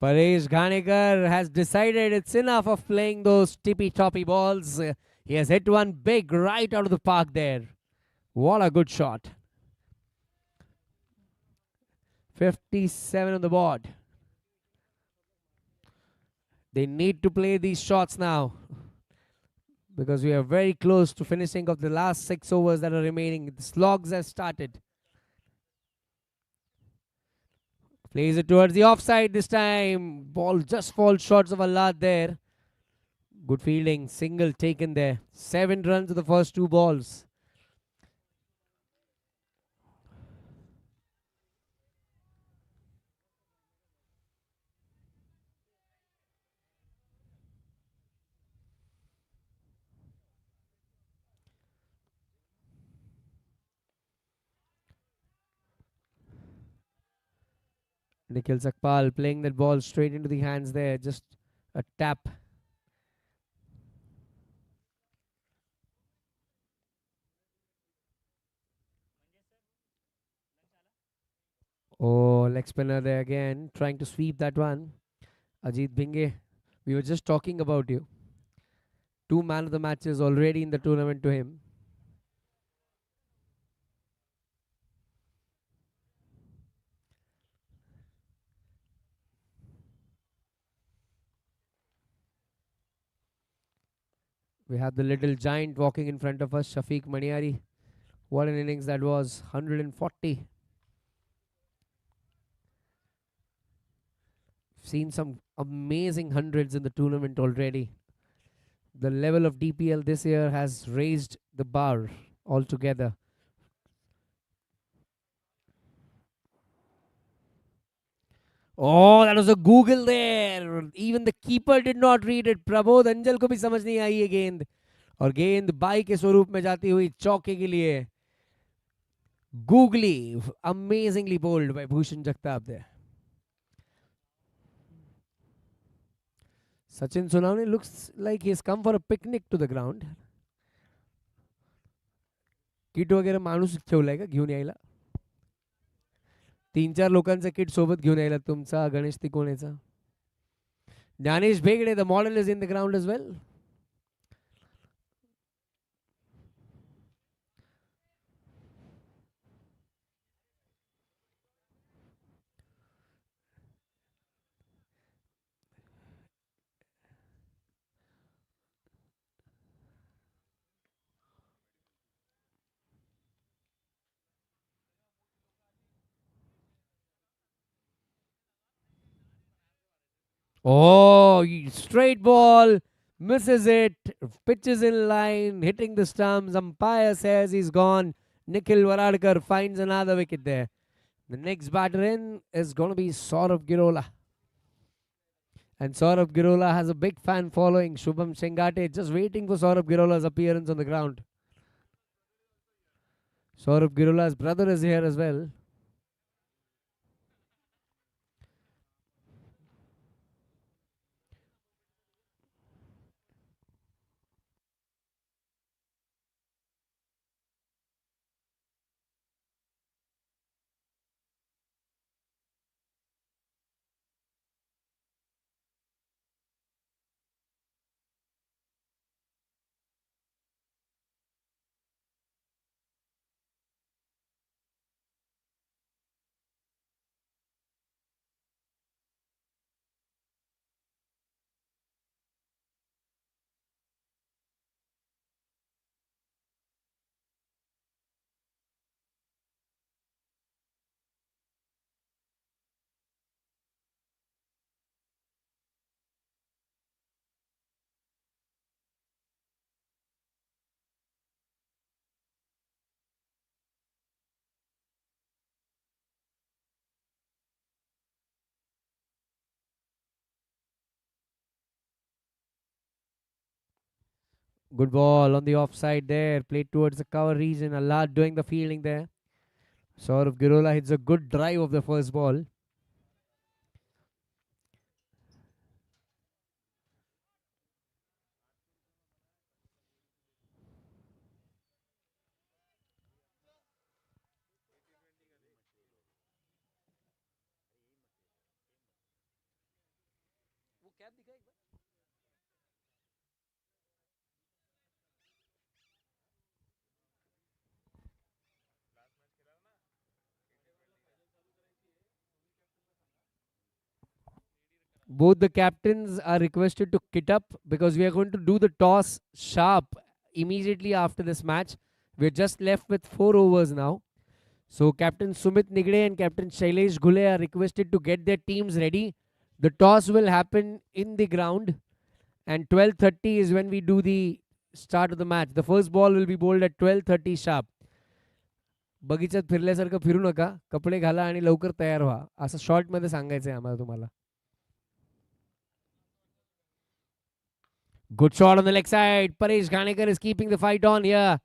Speaker 4: Paresh Ghanekar has decided it's enough of playing those tippy-toppy balls. He has hit one big right out of the park there. What a good shot. 57 on the board. They need to play these shots now, because we are very close to finishing of the last 6 overs that are remaining. The slogs have started. Plays it towards the offside this time. Ball just falls short of Allad there. Good fielding. Single taken there. 7 runs to the first 2 balls. Nikhil Sakpal playing that ball straight into the hands there. Just a tap. Oh, leg spinner there again. Trying to sweep that one. Ajit Bhinge, we were just talking about you. 2 man of the matches already in the tournament to him. We have the little giant walking in front of us, Shafiq Maniari. What an innings that was. 140. Seen some amazing hundreds in the tournament already. The level of DPL this year has raised the bar altogether. Oh, that was a Google there. Even the keeper did not read it. Prabodh अंजल को भी समझ नहीं आई ये गेंद, और गेंद by के स्वरूप में जाती हुई चौके के लिए. Googly, amazingly bowled by Bhushan Jagtap there. Sachin Sunavne looks like he's come for a picnic to the ground. Kit वगैरे माणूस ठेवलाय का घेऊन यायला? 3-4 लोकांचा किट सोबत घेऊन यायला तुमचा Ganesh तिकोणेचा. Gyanesh Bhegade, the model is in the ground as well. Oh, straight ball, misses it, pitches in line, hitting the stumps. Umpire says he's gone. Nikhil Varadkar finds another wicket there. The next batter in is going to be Saurabh Girola. And Saurabh Girola has a big fan following. Shubham Shengate just waiting for Saurabh Girola's appearance on the ground. Saurabh Girola's brother is here as well. Good ball on the offside there. Played towards the cover region. Allah doing the fielding there. Saurav Girola hits a good drive of the first ball. Both the captains are requested to kit up because we are going to do the toss sharp immediately after this match. We're just left with 4 overs now. So Captain Sumit Nigde and Captain Shailesh Ghule are requested to get their teams ready. The toss will happen in the ground, and 12:30 is when we do the start of the match. The first ball will be bowled at 12:30 sharp. बगीच्यात फिरल्यासारखं फिरू नका, कपडे घाला आणि लवकर तयार व्हा, असं short मध्ये सांगायचंय आम्हाला तुम्हाला. Good shot on the leg side. Paresh Ghanekar is keeping the fight on here.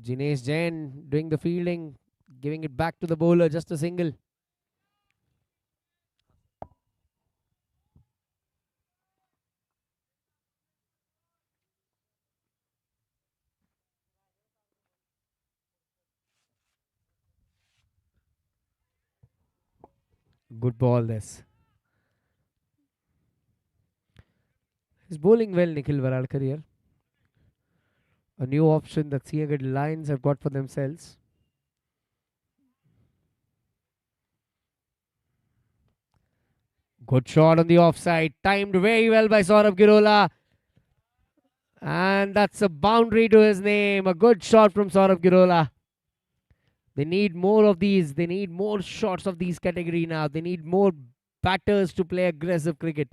Speaker 4: Jinesh Jain doing the fielding, giving it back to the bowler, just a single. Good ball this. He's bowling well, Nikhil Varadkar here. A new option that Sinhagad Lions have got for themselves. Good shot on the offside. Timed very well by Saurabh Girola. And that's a boundary to his name. A good shot from Saurabh Girola. They need more of these. They need more shots of these category now. They need more batters to play aggressive cricket.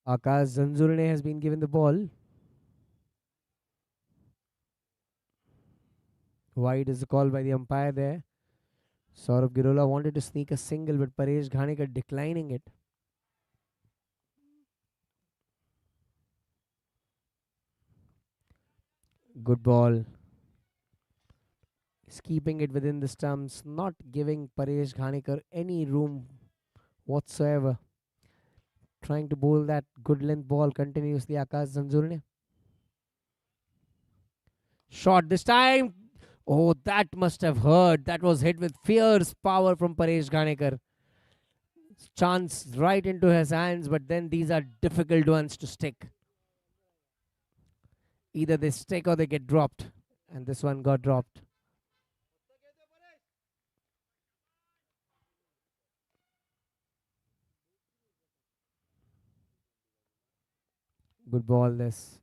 Speaker 4: Akash Zanzurne has been given the ball. Wide is the call by the umpire there. Saurabh Girola wanted to sneak a single, but Paresh Ghanekar declining it. Good ball. He's keeping it within the stumps, not giving Paresh Ghanekar any room whatsoever. Trying to bowl that good length ball continuously, Akash Zanzurne. Shot this time. Oh, that must have hurt. That was hit with fierce power from Paresh Ghanekar. Chance right into his hands, but then these are difficult ones to stick. Either they stick or they get dropped. And this one got dropped. Good ball this.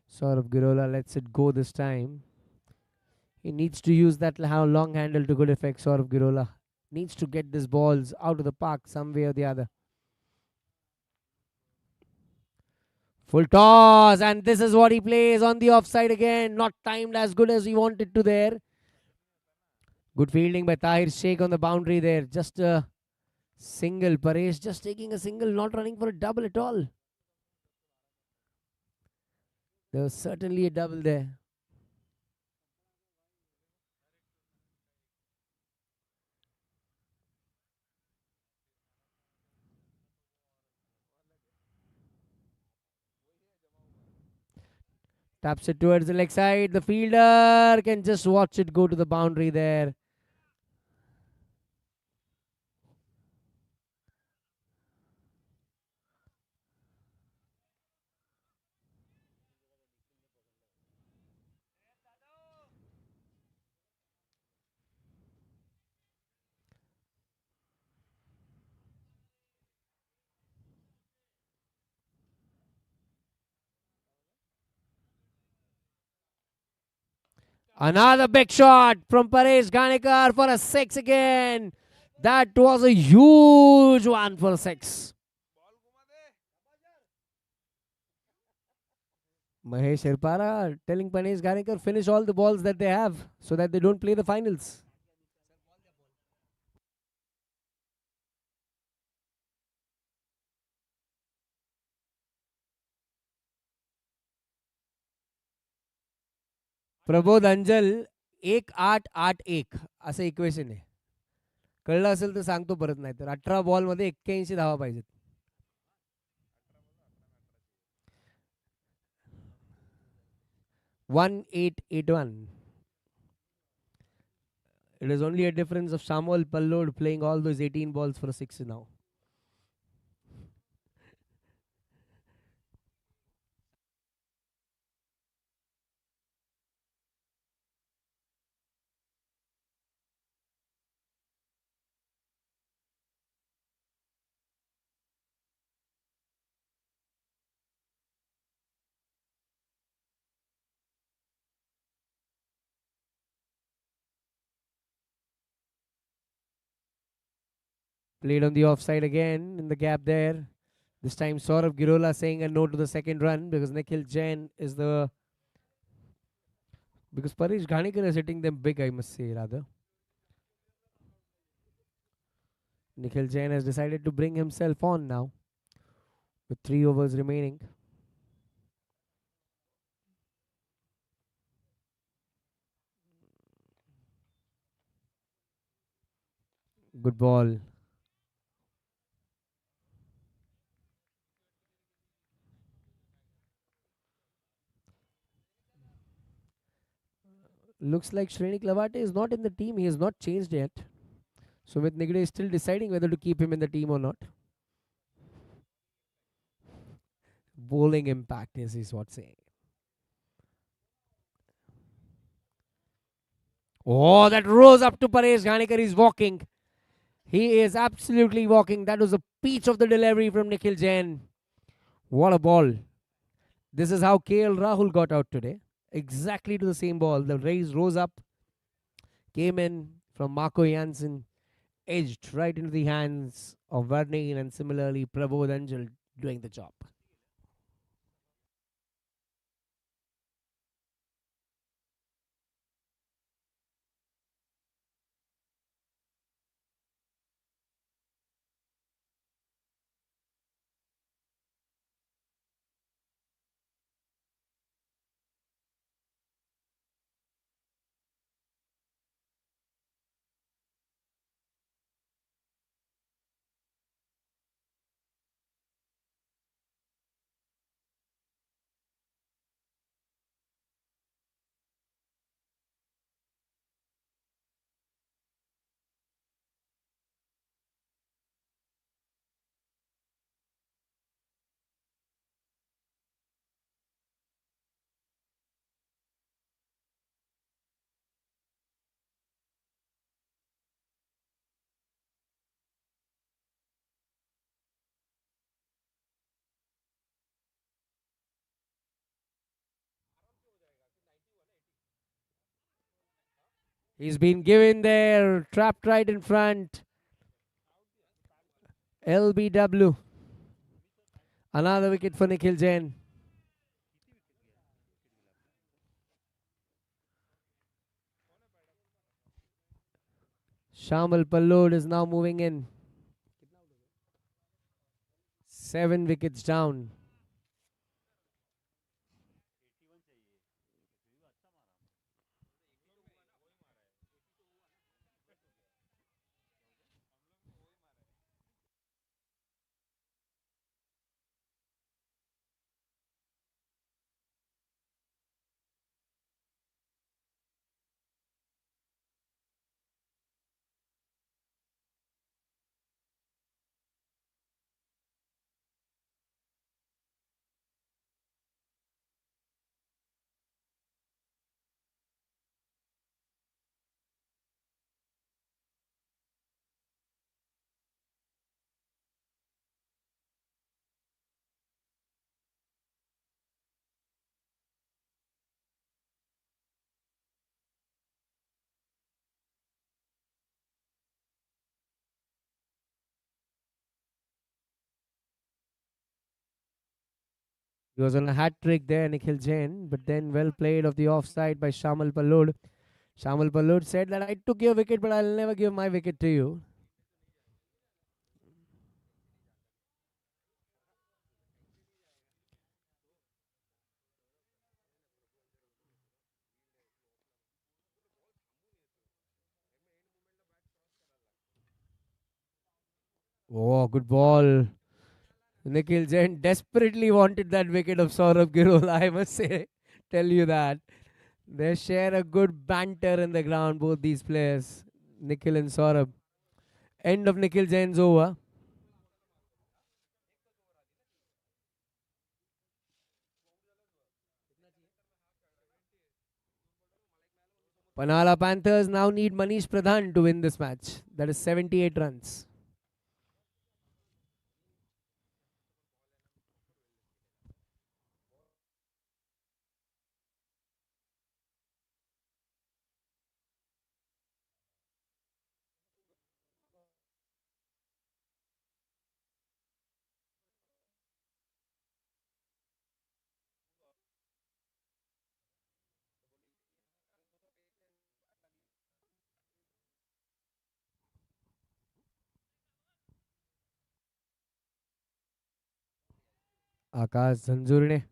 Speaker 4: Saurabh Girola lets it go this time. He needs to use that long handle to good effect. Saurabh Girola needs to get these balls out of the park some way or the other. Full toss, and this is what he plays on the offside again. Not timed as good as he wanted to there. Good fielding by Tahir Sheikh on the boundary there. Just a single. Paresh just taking a single, not running for a double at all. There was certainly a double there. Taps it towards the leg side. The fielder can just watch it go to the boundary there. Another big shot from Paresh Ghanekar for a six again. That was a huge one for a six. Mahesh Irpara telling Paresh Ghanekar finish all the balls that they have so that they don't play the finals. Prabodh अंजल 1-8-8-1 असं equation आहे. कळलं असेल तर सांगतो परत, नाही तर 18 बॉलमध्ये 81 धावा पाहिजेत. 1-8-8-1. It is only a difference of Samuel Pallod playing all those 18 balls for a 6 now. Played on the offside again in the gap there. This time Saurabh Girola saying a no to the second run because Nikhil Jain is the... Because Paresh Ghanekar is hitting them big, I must say, rather. Nikhil Jain has decided to bring himself on now with 3 overs remaining. Good ball. Looks like Shreni Clavate is not in the team. He has not changed yet. Sumit Nigde is still deciding whether to keep him in the team or not. Bowling impact is what saying. Oh, that rose up to Paresh Ghanekar. He's walking. He is absolutely walking. That was a peach of the delivery from Nikhil Jain. What a ball. This is how KL Rahul got out today. Exactly to the same ball. The raise rose up, came in from Marco Janssen, edged right into the hands of Varney, and similarly Prabodh Anjal doing the job. He's been given there, trapped right in front. LBW. Another wicket for Nikhil Jain. Shamal Pallod is now moving in. 7 wickets down. He was on a hat trick there, Nikhil Jain, but then well played of the offside by Shamal Pallod. Shamal Pallod said that I took your wicket, but I'll never give my wicket to you. Oh, good ball. Nikhil Jain desperately wanted that wicket of Saurabh Girol, I must say. Tell you that. They share a good banter in the ground, both these players, Nikhil and Saurabh. End of Nikhil Jain's over. Panhala Panthers now need Manish Pradhan to win this match. That is 78 runs. Akash Zanjurne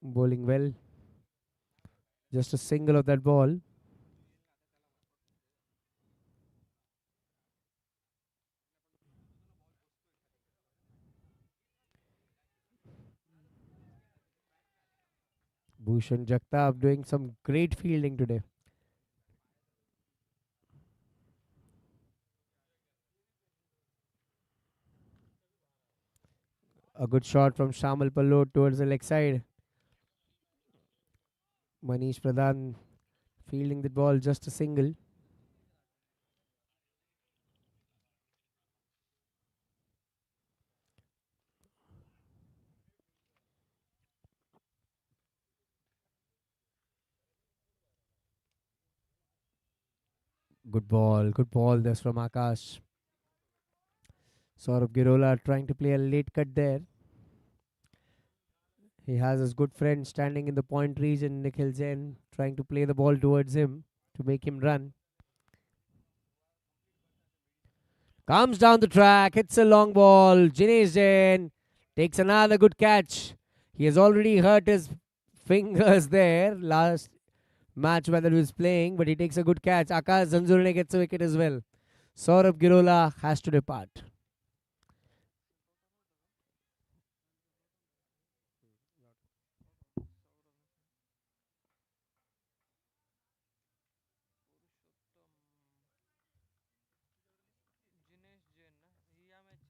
Speaker 4: bowling well. Just a single of that ball. Bhushan Jagtap doing some great fielding today. A good shot from Shamal Pallod towards the leg side. Manish Pradhan fielding the ball, just a single. Good ball. That's from Akash. Saurabh Girola trying to play a late cut there. He has his good friend standing in the point region, Nikhil Jain, trying to play the ball towards him to make him run. Comes down the track, hits a long ball. Jinesh Jain takes another good catch. He has already hurt his fingers there last match whether he was playing, but he takes a good catch. Akash Zanjurne gets a wicket as well. Saurabh Girola has to depart.
Speaker 2: Jinesh Jain ना ही या match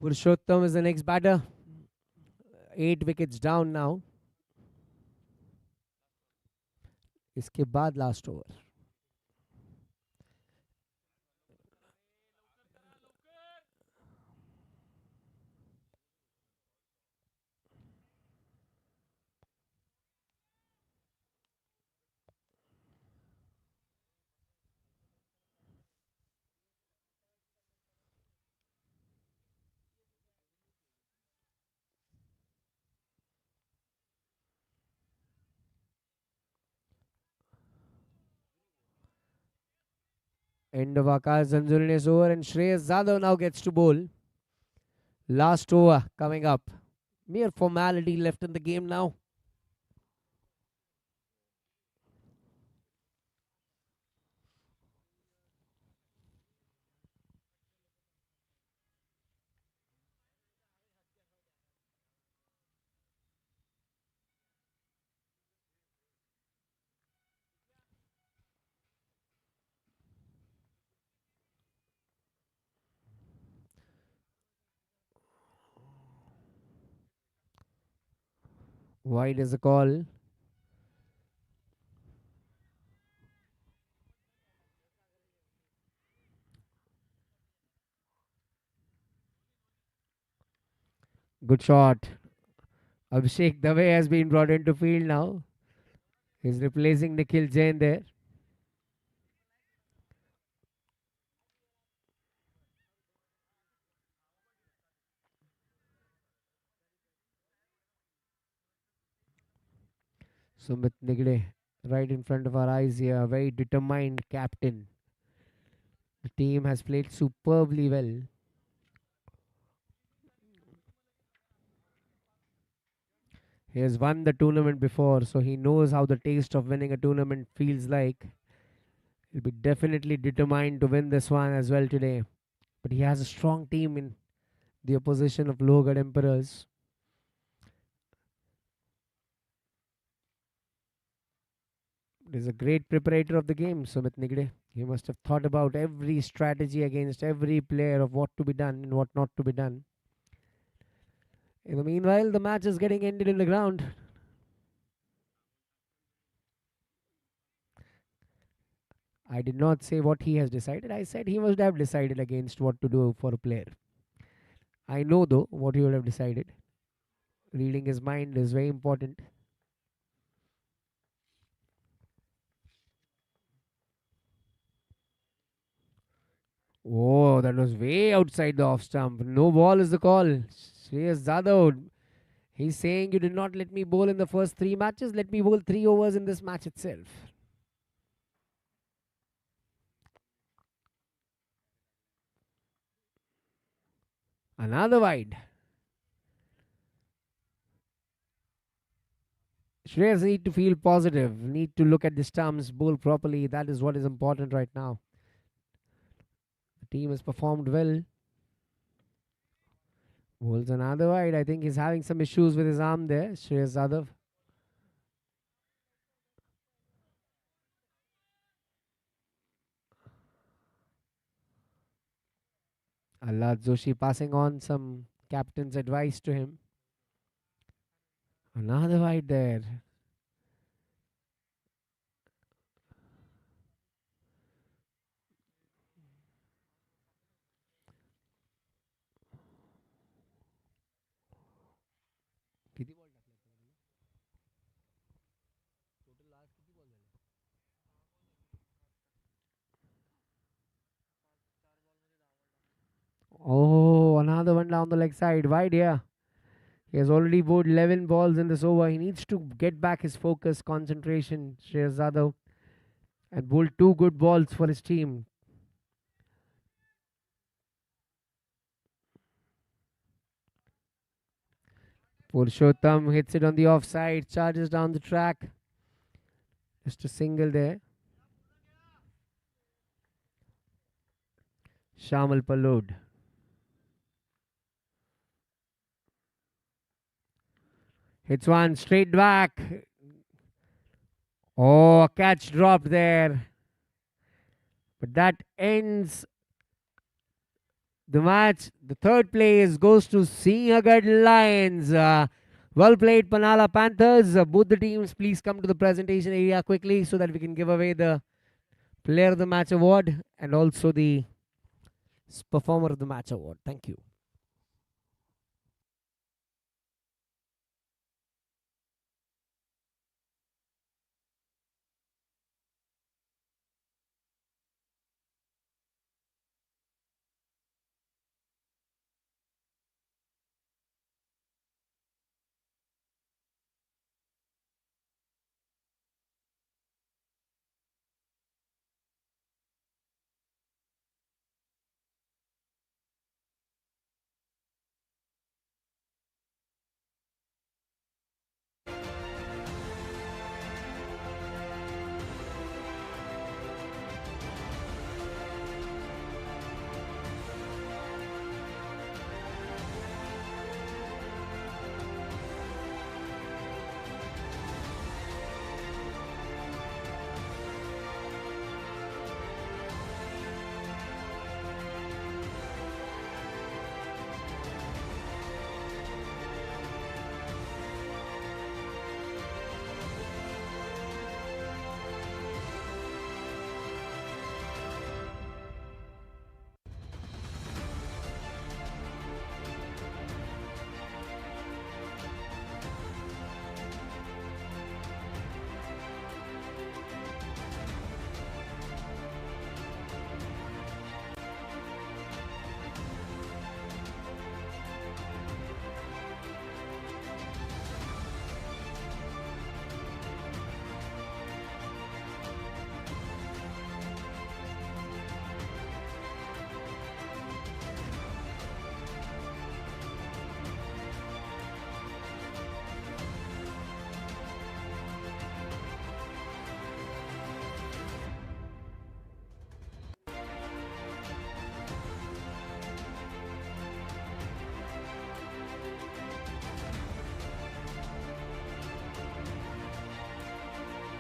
Speaker 4: Purushottam is the next batter. 8 wickets down now. इसके बाद last over. End of Akash Zanzurini's over and Shreyas Yadav now gets to bowl. Last over coming up. Mere formality left in the game now. Wide is the call. Good shot. Abhishek Dave has been brought into field now. He's replacing Nikhil Jain there. Sumit Nigde right in front of our eyes here. Very determined captain. The team has played superbly well. He has won the tournament before, so he knows how the taste of winning a tournament feels like. He'll be definitely determined to win this one as well today. But he has a strong team in the opposition of Lohgad Emperors. He's a great preparator of the game, Sumit Nigde. He must have thought about every strategy against every player of what to be done and what not to be done. In the meanwhile, the match is getting ended in the ground. I did not say what he has decided. I said he must have decided against what to do for a player. I know, though, what he would have decided. Reading his mind is very important. Oh, that was way outside the off stump. No ball is the call. Shreyas Yadav. He's saying you did not let me bowl in the first 3 matches. Let me bowl 3 overs in this match itself. Another wide. Shreyas need to feel positive. Need to look at the stumps, bowl properly. That is what is important right now. The team has performed well. Bowls another wide. I think he's having some issues with his arm there. Shreyas Yadav. Allah Joshi passing on some captain's advice to him. Another wide there. Oh, another one down the leg side. Wide here. He has already bowled 11 balls in this over. He needs to get back his focus, concentration, Shreyas Yadav, and bowled 2 good balls for his team. Purushottam hits it on the offside, charges down the track. Just a single there. Shamal Palod. Hits one straight back. Oh, catch dropped there. But that ends the match. The third place goes to Sinhagad Lions. Well played, Panhala Panthers. Both the teams, please come to the presentation area quickly so that we can give away the Player of the Match award and also the Performer of the Match award. Thank you.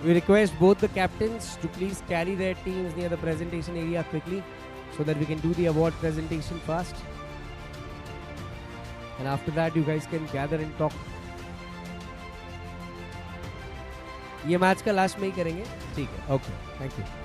Speaker 4: We request both the captains to please carry their teams near the presentation area quickly so that we can do the award presentation fast. And after that, you guys can gather and talk. ये match का last में ही करेंगे. ठीक है. Okay. Thank you.